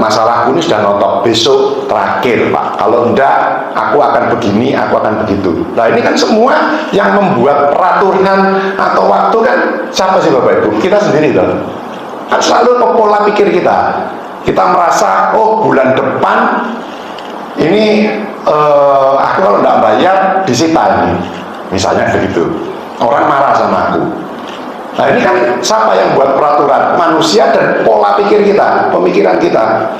Masalahku ini sudah notok, besok terakhir Pak, kalau enggak aku akan begini, aku akan begitu. Nah ini kan semua yang membuat peraturan atau waktu kan siapa sih Bapak Ibu? Kita sendiri loh. Kan selalu pola pikir kita. Kita merasa oh bulan depan ini aku kalau enggak bayar disita ini, misalnya begitu. Orang marah sama aku. Nah ini kan siapa yang buat peraturan? Manusia dan pola pikir kita, pemikiran kita.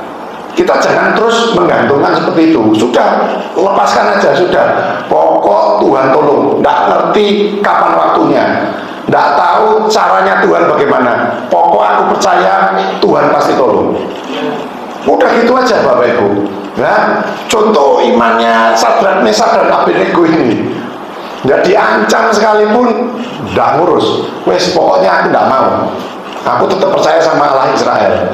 Kita jangan terus menggantungkan seperti itu. Sudah, lepaskan aja, sudah. Pokok Tuhan tolong. Nggak ngerti kapan waktunya, nggak tahu caranya Tuhan bagaimana. Pokok aku percaya Tuhan pasti tolong. Udah gitu aja Bapak Ibu. Ya, contoh imannya Sadrak, Mesak, dan Abednego ini. Nggak diancam sekalipun, nggak ngurus. Wes, pokoknya aku nggak mau. Aku tetap percaya sama Allah Israel.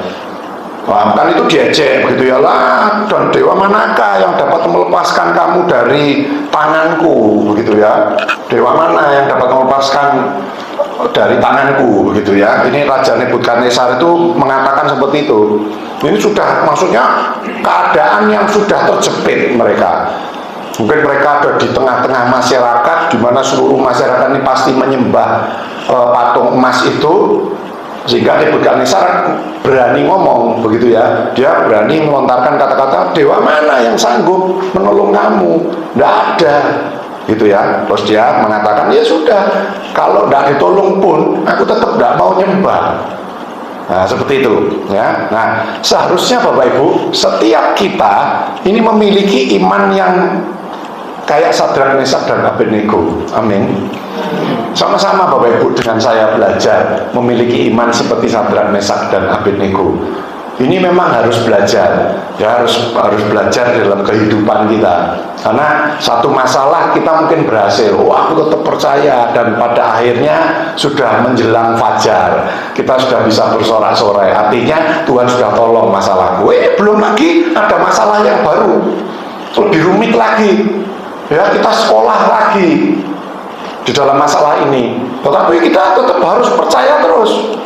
Wah, kan itu diejek begitu ya lah, dan dewa manakah yang dapat melepaskan kamu dari tanganku begitu ya, dewa mana yang dapat melepaskan dari tanganku begitu ya. Ini Raja Nebukadnezar itu mengatakan seperti itu. Ini sudah, maksudnya keadaan yang sudah terjepit mereka. Mungkin mereka ada di tengah-tengah masyarakat, di mana seluruh masyarakat ini pasti menyembah patung emas itu, sehingga Nebukadnezar berani ngomong begitu ya. Dia berani melontarkan kata-kata, dewa mana yang sanggup menolong kamu? Tidak ada gitu ya. Terus dia mengatakan, ya sudah, kalau tidak ditolong pun aku tetap tidak mau nyembah. Nah, seperti itu ya. Nah, seharusnya Bapak Ibu, setiap kita ini memiliki iman yang kayak Sadrak, Mesak, dan Abednego. Amin. Sama-sama Bapak Ibu dengan saya belajar memiliki iman seperti Sadrak, Mesak, dan Abednego. Ini memang harus belajar, ya, harus belajar dalam kehidupan kita. Karena satu masalah kita mungkin berhasil, oh aku tetap percaya, dan pada akhirnya sudah menjelang fajar, kita sudah bisa bersorak-sorai. Artinya Tuhan sudah tolong masalahku. Belum lagi ada masalah yang baru, lebih rumit lagi. Ya, kita sekolah lagi di dalam masalah ini, tetapi kita tetap harus percaya terus.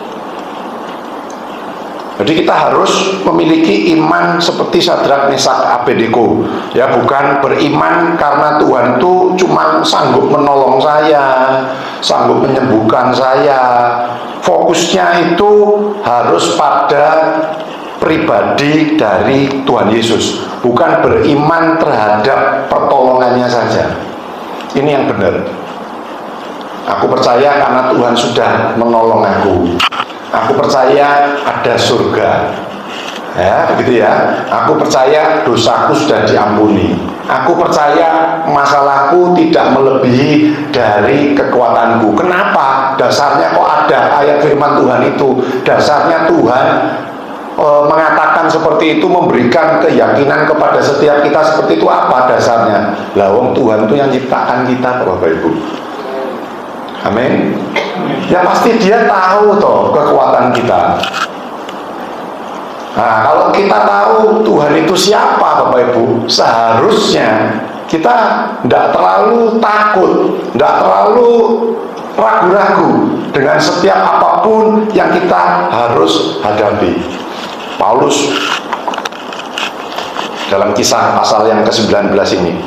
Jadi kita harus memiliki iman seperti Sadrak, Mesak, Abednego. Ya, bukan beriman karena Tuhan itu cuma sanggup menolong saya, sanggup menyembuhkan saya. Fokusnya itu harus pada pribadi dari Tuhan Yesus, bukan beriman terhadap pertolongannya saja. Ini yang benar. Aku percaya karena Tuhan sudah menolong aku. Aku percaya ada surga. Ya, begitu ya. Aku percaya dosaku sudah diampuni. Aku percaya masalahku tidak melebihi dari kekuatanku. Kenapa? Dasarnya kok ada ayat firman Tuhan itu. Dasarnya Tuhan mengatakan seperti itu, memberikan keyakinan kepada setiap kita seperti itu. Apa dasarnya? Lah wong Tuhan itu yang ciptakan kita, Bapak Ibu. Amin. Ya pasti dia tahu toh kekuatan kita. Nah, kalau kita tahu Tuhan itu siapa Bapak Ibu, seharusnya kita tidak terlalu takut, tidak terlalu ragu-ragu dengan setiap apapun yang kita harus hadapi. Paulus dalam Kisah pasal yang ke-19 ini,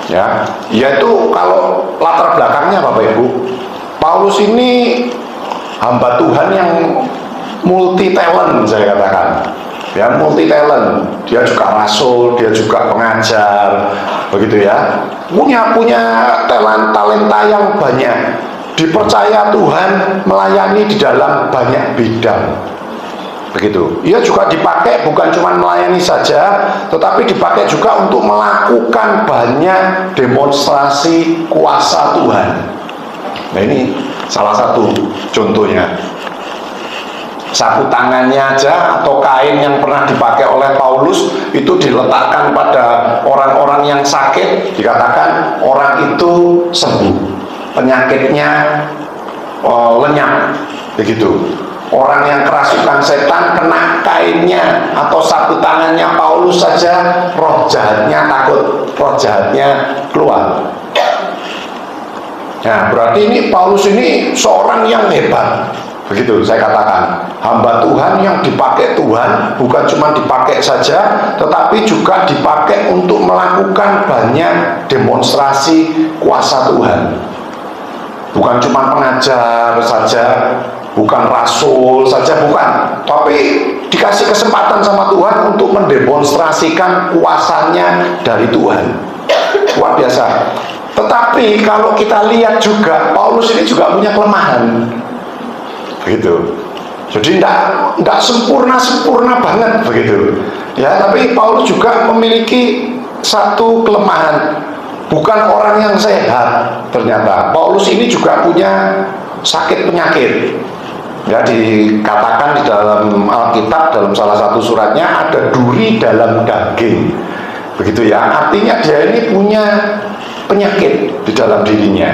ya, yaitu kalau latar belakangnya Bapak Ibu, Paulus ini hamba Tuhan yang multi talent, saya katakan, ya, multi talent. Dia juga rasul, dia juga pengajar, begitu ya, punya talenta yang banyak, dipercaya Tuhan melayani di dalam banyak bidang. Begitu. Ia juga dipakai bukan cuma melayani saja, tetapi dipakai juga untuk melakukan banyak demonstrasi kuasa Tuhan. Nah, ini salah satu contohnya. Sapu tangannya aja atau kain yang pernah dipakai oleh Paulus itu diletakkan pada orang-orang yang sakit, dikatakan orang itu sembuh, penyakitnya lenyap, begitu. Orang yang kerasukan setan kena kainnya atau sapu tangannya Paulus saja, roh jahatnya takut, roh jahatnya keluar. Nah, berarti ini Paulus ini seorang yang hebat. Begitu saya katakan, hamba Tuhan yang dipakai Tuhan, bukan cuma dipakai saja, tetapi juga dipakai untuk melakukan banyak demonstrasi kuasa Tuhan. Bukan cuma pengajar saja, bukan rasul saja, bukan, tapi dikasih kesempatan sama Tuhan untuk mendemonstrasikan kuasanya dari Tuhan. Luar biasa. Tetapi kalau kita lihat juga, Paulus ini juga punya kelemahan, begitu. Jadi tidak sempurna banget, begitu. Ya, tapi Paulus juga memiliki satu kelemahan, bukan orang yang sehat. Ternyata Paulus ini juga punya sakit penyakit. Ya, dikatakan di dalam Alkitab, dalam salah satu suratnya, ada duri dalam daging. Begitu ya, artinya dia ini punya penyakit di dalam dirinya.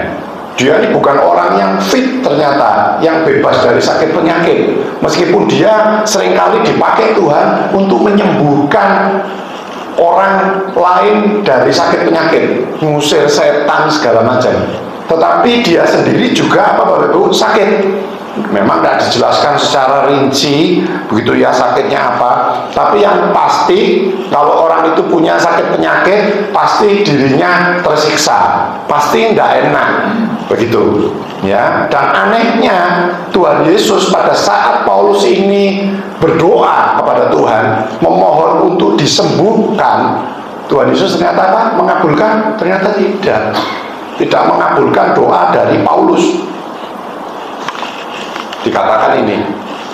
Dia ini bukan orang yang fit ternyata, yang bebas dari sakit penyakit. Meskipun dia seringkali dipakai Tuhan untuk menyembuhkan orang lain dari sakit penyakit, ngusir setan segala macam. Tetapi dia sendiri juga Bapak Ibu sakit. Memang tidak dijelaskan secara rinci begitu ya sakitnya apa. Tapi yang pasti kalau orang itu punya sakit penyakit, pasti dirinya tersiksa, pasti tidak enak begitu ya. Dan anehnya Tuhan Yesus pada saat Paulus ini berdoa kepada Tuhan, memohon untuk disembuhkan, Tuhan Yesus ternyata apa? Mengabulkan? Ternyata tidak mengabulkan doa dari Paulus. Dikatakan ini,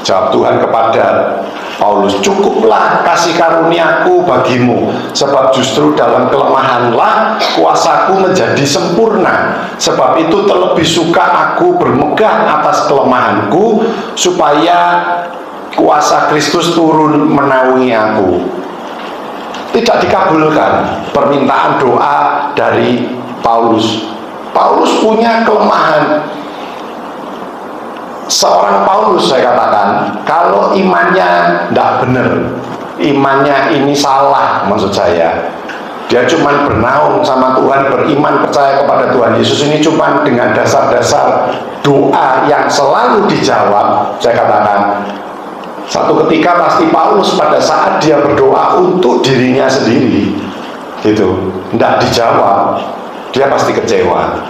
jawab Tuhan kepada Paulus, cukuplah kasih karuniaku bagimu, sebab justru dalam kelemahanlah kuasaku menjadi sempurna. Sebab itu terlebih suka aku bermegah atas kelemahanku, supaya kuasa Kristus turun menaungi aku. Tidak dikabulkan permintaan doa dari Paulus. Paulus punya kelemahan. Seorang Paulus, saya katakan, kalau imannya tidak benar, imannya ini salah, maksud saya, dia cuma bernaung sama Tuhan, beriman, percaya kepada Tuhan Yesus ini cuma dengan dasar-dasar doa yang selalu dijawab. Saya katakan, satu ketika pasti Paulus pada saat dia berdoa untuk dirinya sendiri, gitu, tidak dijawab, dia pasti kecewa.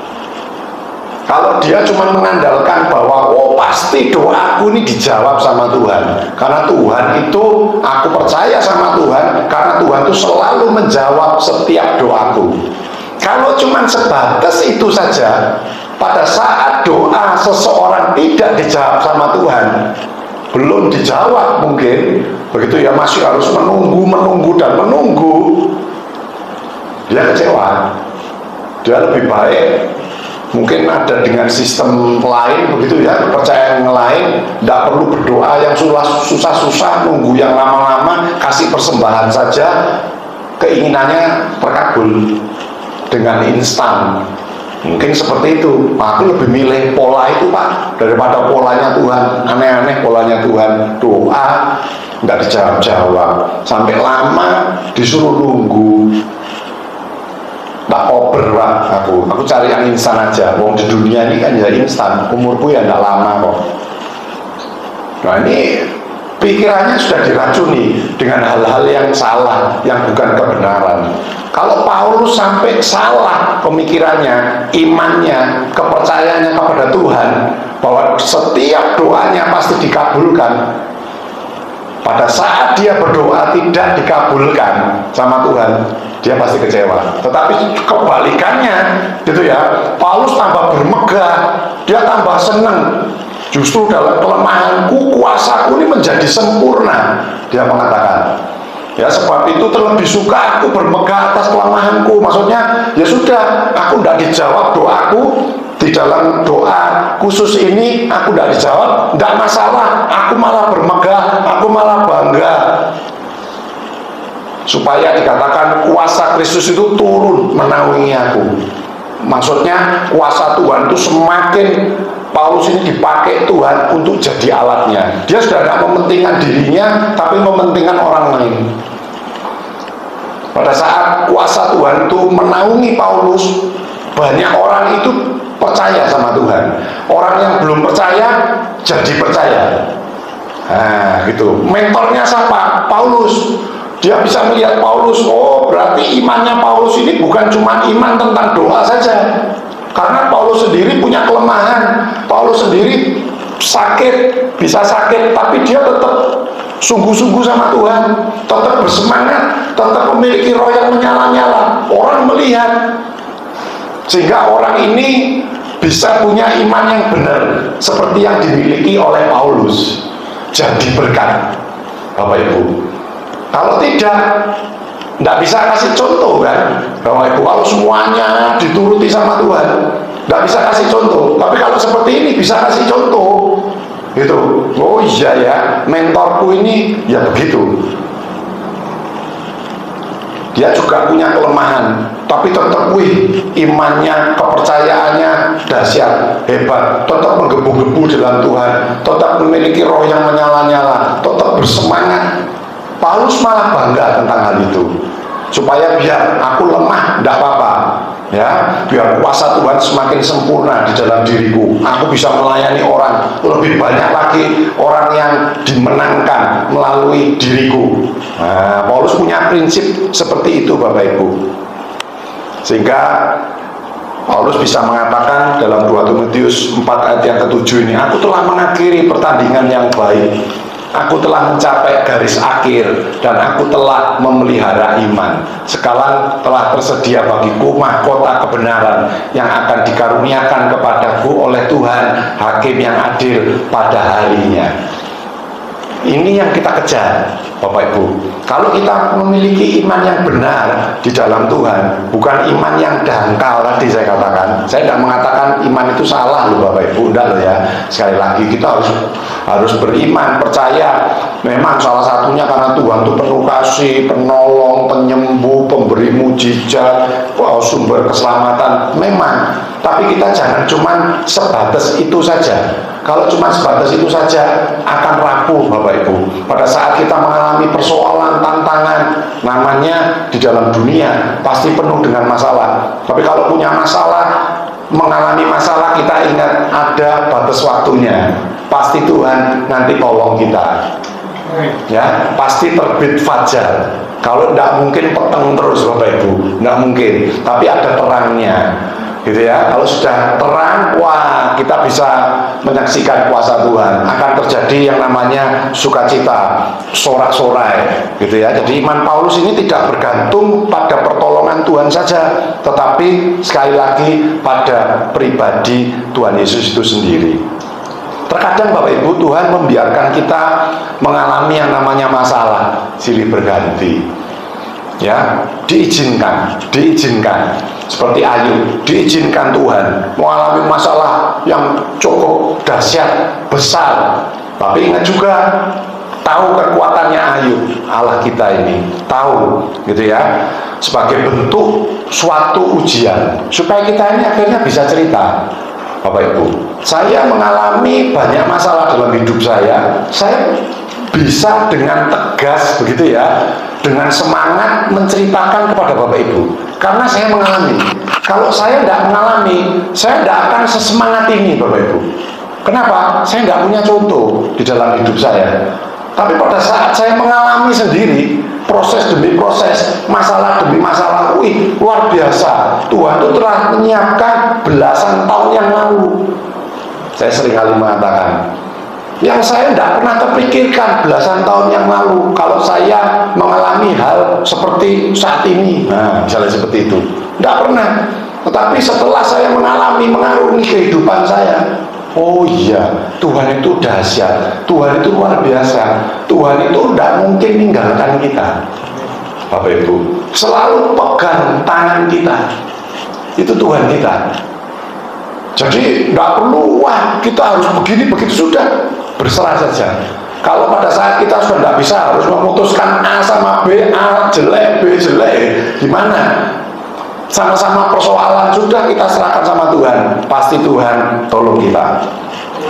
Kalau dia cuma mengandalkan bahwa pasti doaku ini dijawab sama Tuhan, karena Tuhan itu, aku percaya sama Tuhan, karena Tuhan itu selalu menjawab setiap doaku. Kalau cuma sebatas itu saja, pada saat doa seseorang tidak dijawab sama Tuhan, belum dijawab mungkin, begitu ya, masih harus menunggu dan menunggu, dia kecewa. Dia lebih baik mungkin ada dengan sistem lain begitu ya, kepercayaan yang lain, tidak perlu berdoa yang susah-susah, nunggu yang lama-lama, kasih persembahan saja, keinginannya terkabul dengan instan. Mungkin seperti itu. Aku lebih milih pola itu Pak, daripada polanya Tuhan, aneh-aneh polanya Tuhan, doa tidak dijawab-jawab, sampai lama disuruh nunggu. Tak oper Pak, aku cari yang instan aja. Wong di dunia ini kan ya instan, umurku ya tidak lama kok. Nah ini pikirannya sudah diracuni dengan hal-hal yang salah, yang bukan kebenaran. Kalau Paulus sampai salah pemikirannya, imannya, kepercayaannya kepada Tuhan, bahwa setiap doanya pasti dikabulkan, pada saat dia berdoa tidak dikabulkan sama Tuhan, dia pasti kecewa. Tetapi kebalikannya, gitu ya, Paulus tambah bermegah, dia tambah senang. Justru dalam kelemahanku, kuasaku ini menjadi sempurna, dia mengatakan. Ya, sebab itu terlebih suka aku bermegah atas kelemahanku. Maksudnya, ya sudah, aku tidak dijawab doaku. Di dalam doa khusus ini aku tidak dijawab, tidak masalah, aku malah bermegah, aku malah bangga, supaya dikatakan kuasa Kristus itu turun menaungi aku. Maksudnya kuasa Tuhan itu semakin, Paulus ini dipakai Tuhan untuk jadi alatnya. Dia sudah tidak mementingkan dirinya, tapi mementingkan orang lain. Pada saat kuasa Tuhan itu menaungi Paulus, banyak orang itu percaya sama Tuhan. Orang yang belum percaya jadi percaya. Nah, gitu. Mentornya siapa? Paulus. Dia bisa melihat Paulus. Oh, berarti imannya Paulus ini bukan cuma iman tentang doa saja. Karena Paulus sendiri punya kelemahan. Paulus sendiri sakit, bisa sakit, tapi dia tetap sungguh-sungguh sama Tuhan, tetap bersemangat, tetap memiliki roh yang menyala-nyala. Orang melihat, sehingga orang ini bisa punya iman yang benar seperti yang dimiliki oleh Paulus. Jadi berkat, Bapak Ibu. Kalau tidak bisa kasih contoh kan, Bapak Ibu. Kalau semuanya dituruti sama Tuhan, tidak bisa kasih contoh. Tapi kalau seperti ini bisa kasih contoh, gitu. Oh iya ya, mentorku ini ya begitu. Dia juga punya kelemahan, tapi tetap imannya, kepercayaannya dahsyat, hebat, tetap menggebu-gebu dalam Tuhan, tetap memiliki roh yang menyala-nyala, tetap bersemangat. Paulus malah bangga tentang hal itu, supaya biar aku lemah tidak apa-apa, ya, biar kuasa Tuhan semakin sempurna di dalam diriku, aku bisa melayani orang lebih banyak lagi, orang yang dimenangkan melalui diriku. Nah, Paulus punya prinsip seperti itu, Bapak Ibu, sehingga Paulus bisa mengatakan dalam 2 Timotius 4 ayat yang ke-7 ini, aku telah mengakhiri pertandingan yang baik, aku telah mencapai garis akhir, dan aku telah memelihara iman. Sekarang telah tersedia bagiku mahkota kebenaran yang akan dikaruniakan kepadaku oleh Tuhan, Hakim yang adil pada harinya. Ini yang kita kejar, Bapak Ibu. Kalau kita memiliki iman yang benar di dalam Tuhan, bukan iman yang dangkal tadi saya katakan. Saya tidak mengatakan iman itu salah loh Bapak Ibu, enggak loh ya. Sekali lagi kita harus beriman, percaya. Memang salah satunya karena Tuhan itu penuh kasih, penolong, penyembuh, pemberi mujizat, sumber keselamatan. Memang, tapi kita jangan cuma sebatas itu saja. Kalau cuma sebatas itu saja akan rapuh Bapak Ibu. Pada saat kita mengalami persoalan, tantangan, namanya di dalam dunia pasti penuh dengan masalah. Tapi kalau punya masalah, mengalami masalah, kita ingat ada batas waktunya. Pasti Tuhan nanti tolong kita. Ya, pasti terbit fajar. Kalau tidak mungkin peteng terus Bapak Ibu, tidak mungkin. Tapi ada terangnya. Gitu ya, kalau sudah terang, wah, kita bisa menyaksikan kuasa Tuhan. Akan terjadi yang namanya sukacita, sorak-sorai, gitu ya. Jadi iman Paulus ini tidak bergantung pada pertolongan Tuhan saja, tetapi sekali lagi pada pribadi Tuhan Yesus itu sendiri. Terkadang Bapak Ibu, Tuhan membiarkan kita mengalami yang namanya masalah silih berganti. Ya, diizinkan seperti Ayub, diizinkan Tuhan mengalami masalah yang cukup dahsyat, besar, tapi ingat juga tahu kekuatannya Ayub, Allah kita ini tahu, gitu ya, sebagai bentuk suatu ujian supaya kita ini akhirnya bisa cerita. Bapak Ibu, saya mengalami banyak masalah dalam hidup saya bisa dengan tegas begitu ya, dengan semangat menceritakan kepada Bapak Ibu, karena saya mengalami. Kalau saya tidak mengalami, saya tidak akan sesemangat ini Bapak Ibu. Kenapa? Saya tidak punya contoh di dalam hidup saya. Tapi pada saat saya mengalami sendiri, proses demi proses, masalah demi masalah, luar biasa. Tuhan itu telah menyiapkan belasan tahun yang lalu. Saya seringkali mengatakan, yang saya tidak pernah terpikirkan belasan tahun yang lalu kalau saya mengalami hal seperti saat ini. Nah, misalnya seperti itu, tidak pernah. Tetapi setelah saya mengalami, mengarungi kehidupan saya, oh iya, Tuhan itu dahsyat, Tuhan itu luar biasa, Tuhan itu tidak mungkin meninggalkan kita. Bapak Ibu, selalu pegang tangan kita, itu Tuhan kita. Jadi tidak perlu, wah kita harus begini, begitu, sudah berserah saja. Kalau pada saat kita sudah tidak bisa, harus memutuskan A sama B, A jelek, B jelek, gimana? Sama-sama persoalan, sudah kita serahkan sama Tuhan, pasti Tuhan tolong kita.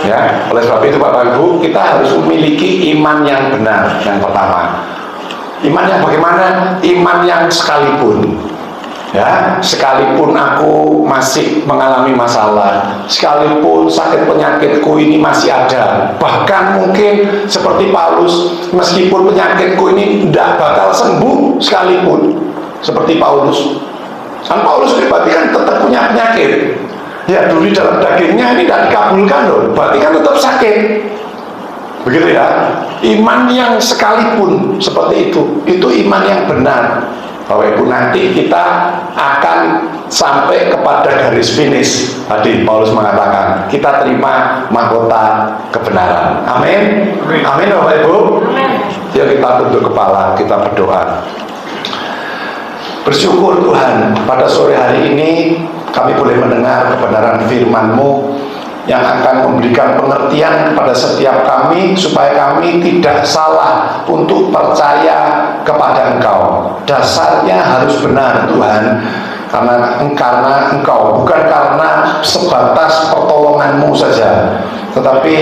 Ya, oleh sebab itu Bapak Ibu, kita harus memiliki iman yang benar. Yang pertama, iman yang bagaimana? Iman yang sekalipun. Ya, sekalipun aku masih mengalami masalah, sekalipun sakit penyakitku ini masih ada, bahkan mungkin seperti Paulus, meskipun penyakitku ini tidak bakal sembuh sekalipun, seperti Paulus. Kan Paulus ini berarti kan tetap punya penyakit. Ya, duri dalam dagingnya ini tidak dikabulkan loh, berarti kan tetap sakit. Begitu ya. Iman yang sekalipun seperti itu iman yang benar. Bapak Ibu, nanti kita akan sampai kepada garis finish. Tadi Paulus mengatakan kita terima mahkota kebenaran. Amin. Amin Bapak Ibu. Amin. Ya, kita tunduk kepala, kita berdoa. Bersyukur Tuhan, pada sore hari ini kami boleh mendengar kebenaran firman-Mu yang akan memberikan pengertian kepada setiap kami supaya kami tidak salah untuk percaya kepada Engkau. Dasarnya harus benar Tuhan, karena Engkau, bukan karena sebatas pertolongan-Mu saja, tetapi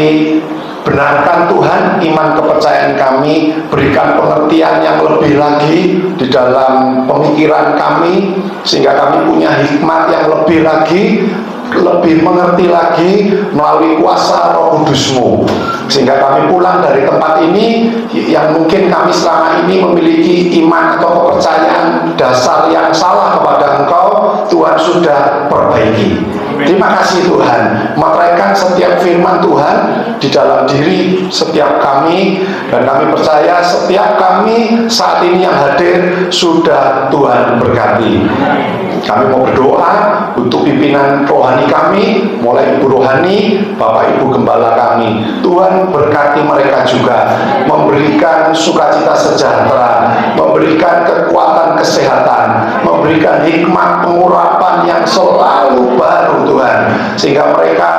benarkan Tuhan iman kepercayaan kami, berikan pengertian yang lebih lagi di dalam pemikiran kami, sehingga kami punya hikmat yang lebih lagi, lebih mengerti lagi melalui kuasa Roh Kudus-Mu, sehingga kami pulang dari tempat ini yang mungkin kami selama ini memiliki iman atau kepercayaan dasar yang salah kepada Engkau, Tuhan sudah perbaiki. Terima kasih Tuhan, meteraikan setiap firman Tuhan di dalam diri setiap kami, dan kami percaya setiap kami saat ini yang hadir sudah Tuhan berkati. Kami mau berdoa untuk pimpinan rohani kami, mulai Ibu Rohani, Bapak Ibu Gembala kami. Tuhan berkati mereka juga, memberikan sukacita sejahtera, memberikan kekuatan kesehatan, memberikan hikmat pengurapan yang selalu baru Tuhan, sehingga mereka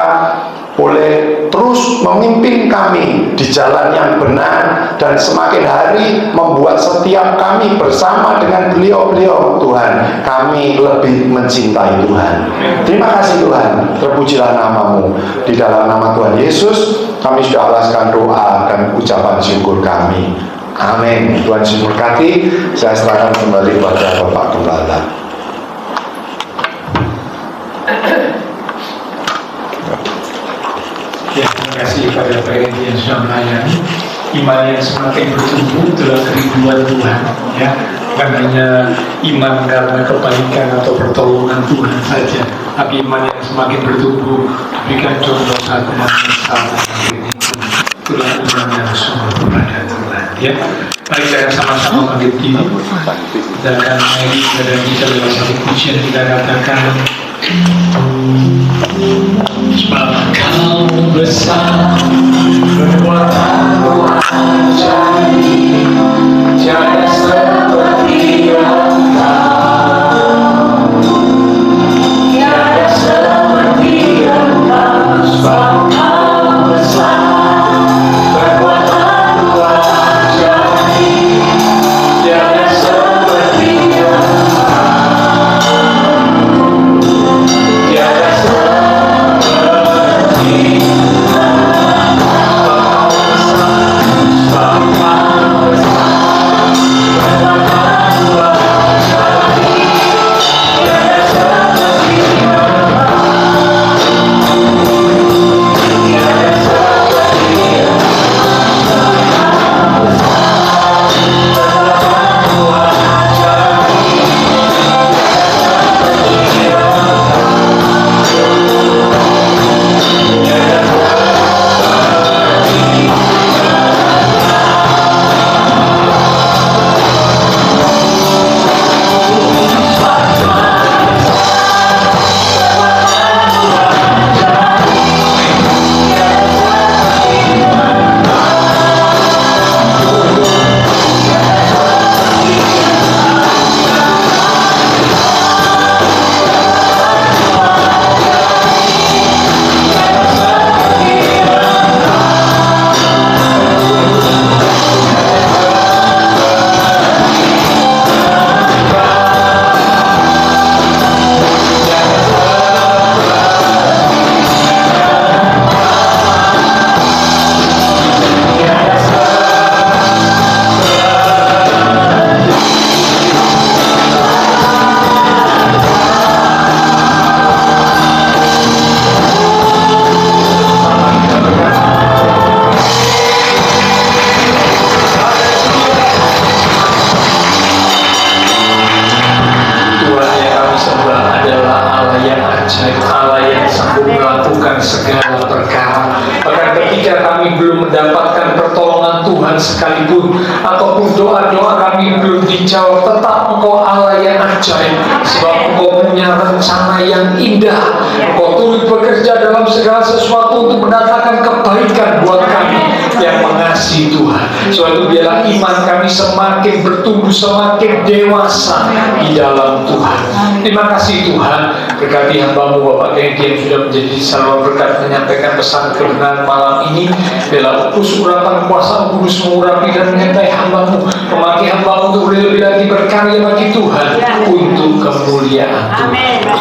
boleh terus memimpin kami di jalan yang benar, dan semakin hari membuat setiap kami bersama dengan beliau-beliau Tuhan, kami lebih mencintai Tuhan. Terima kasih Tuhan, terpujilah nama-Mu. Di dalam nama Tuhan Yesus kami sudah alaskan doa dan ucapan syukur kami. Amin. Tuhan Yesus berkati. Saya serahkan kembali kepada Bapak Gembala. Ya, terima kasih pada Pak Edi yang sudah melayani. Iman yang semakin bertumbuh adalah kerinduan Tuhan, ya, bukan hanya iman karena kebaikan atau pertolongan Tuhan saja, tapi iman yang semakin bertumbuh berikan contoh saat sama itulah iman yang sungguh kepada Tuhan. Ya, mari kita sama-sama bangkit diri. Kita akan naik dan kita dalam satu pujian kita katakan. Sebab Kau besar, kekuatan-Mu ajaib, tiada seperti Engkau, tiada seperti Engkau. Sebab Kau besar, kekuatan-Mu ajaib, tiada seperti Engkau, tiada seperti sekalipun ataupun doa-doa kami belum dijawab, tetap Engkau Allah yang ajaib, sebab Engkau punya rencana yang indah. Engkau turut bekerja dalam segala sesuatu untuk mendatangkan kebaikan buat kami yang mengasihi Tuhan. Suatu biarlah iman kami semakin bertumbuh, semakin dewasa di dalam Tuhan. Terima kasih Tuhan, berkati hamba-Mu Bapak Genggi yang sudah menjadi saluran berkat menyampaikan pesan kebenaran malam ini. Biarlah upus urapan kuasa Kudus mengurapi dan menyertai hamba-Mu, memakai hamba-Mu untuk lebih lagi berkarya bagi Tuhan untuk kemuliaan Tuhan.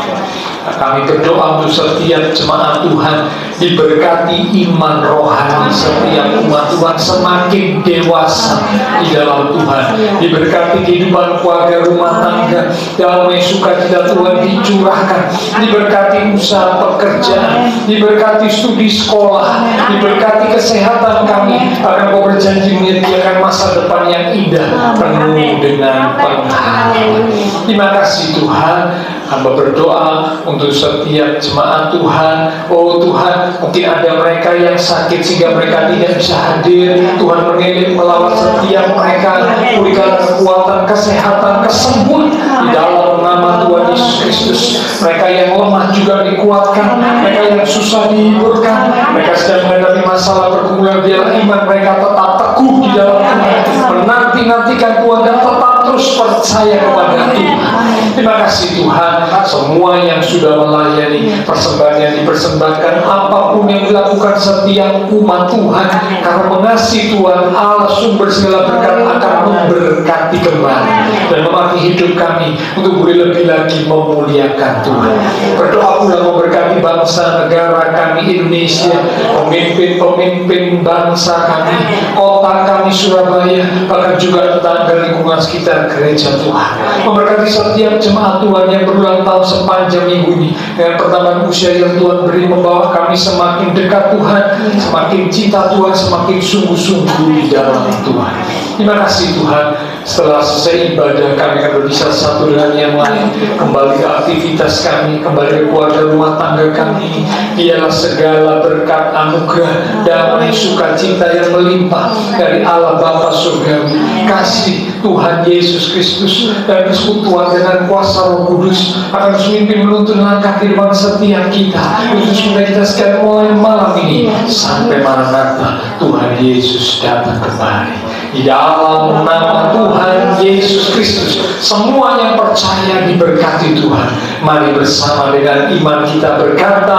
Kami berdoa untuk setiap jemaat Tuhan diberkati iman rohani, setiap umat Tuhan semakin dewasa di dalam Tuhan, diberkati kehidupan keluarga rumah tangga, damai sukacita Tuhan dicurahkan, diberkati usaha pekerjaan, diberkati studi sekolah, diberkati kesehatan kami, akan Kau berjanji menyediakan masa depan yang indah penuh dengan pengharapan. Terima kasih Tuhan. Hamba berdoa untuk setiap jemaat Tuhan. Oh Tuhan, mungkin ada mereka yang sakit sehingga mereka tidak bisa hadir. Tuhan mengirim melawat setiap mereka, berikan kekuatan, kesehatan, kesembuhan di dalam nama Tuhan Yesus Kristus. Mereka yang lemah juga dikuatkan, mereka yang susah dihiburkan, mereka sedang menghadapi masalah pergumulan, biarlah iman mereka tetap teguh di dalam Tuhan, menanti-nantikan Tuhan dan tetap terus percaya kepada Tuhan. Terima kasih Tuhan. Semua yang sudah melayani persembahan yang dipersembahkan, apapun yang dilakukan setiap umat Tuhan, karena mengasihi Tuhan Allah sumber segala berkat akan memberkati kembali dan memakai hidup kami untuk boleh lebih lagi memuliakan Tuhan. Berdoa pula memberkati bangsa negara kami Indonesia, pemimpin-pemimpin bangsa kami, kota kami Surabaya, bahkan juga tetangga lingkungan sekitar gereja Tuhan. Memberkati setiap jemaat Tuhan yang berulang tahun sepanjang minggu ini, dengan pertambahan usia yang Tuhan beri, membawa kami semakin dekat Tuhan, semakin cinta Tuhan, semakin sungguh-sungguh di dalam Tuhan. Terima kasih Tuhan. Setelah selesai ibadah, kami akan berpisah satu dengan yang lain, kembali ke aktivitas kami, kembali ke keluarga rumah tangga kami. Biarlah segala berkat anugerah, damai, sukacita yang melimpah dari Allah Bapa Surgawi, kasih Tuhan Yesus Kristus, dan persekutuan dengan kuasa Roh Kudus akan memimpin menuntun langkah kehidupan setiap kita, khusus kita sekalian mulai malam ini sampai Maranatha Tuhan Yesus datang kembali. Di dalam nama Tuhan Yesus Kristus, semua yang percaya diberkati Tuhan. Mari bersama dengan iman kita berkata,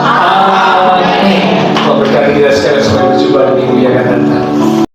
Amin.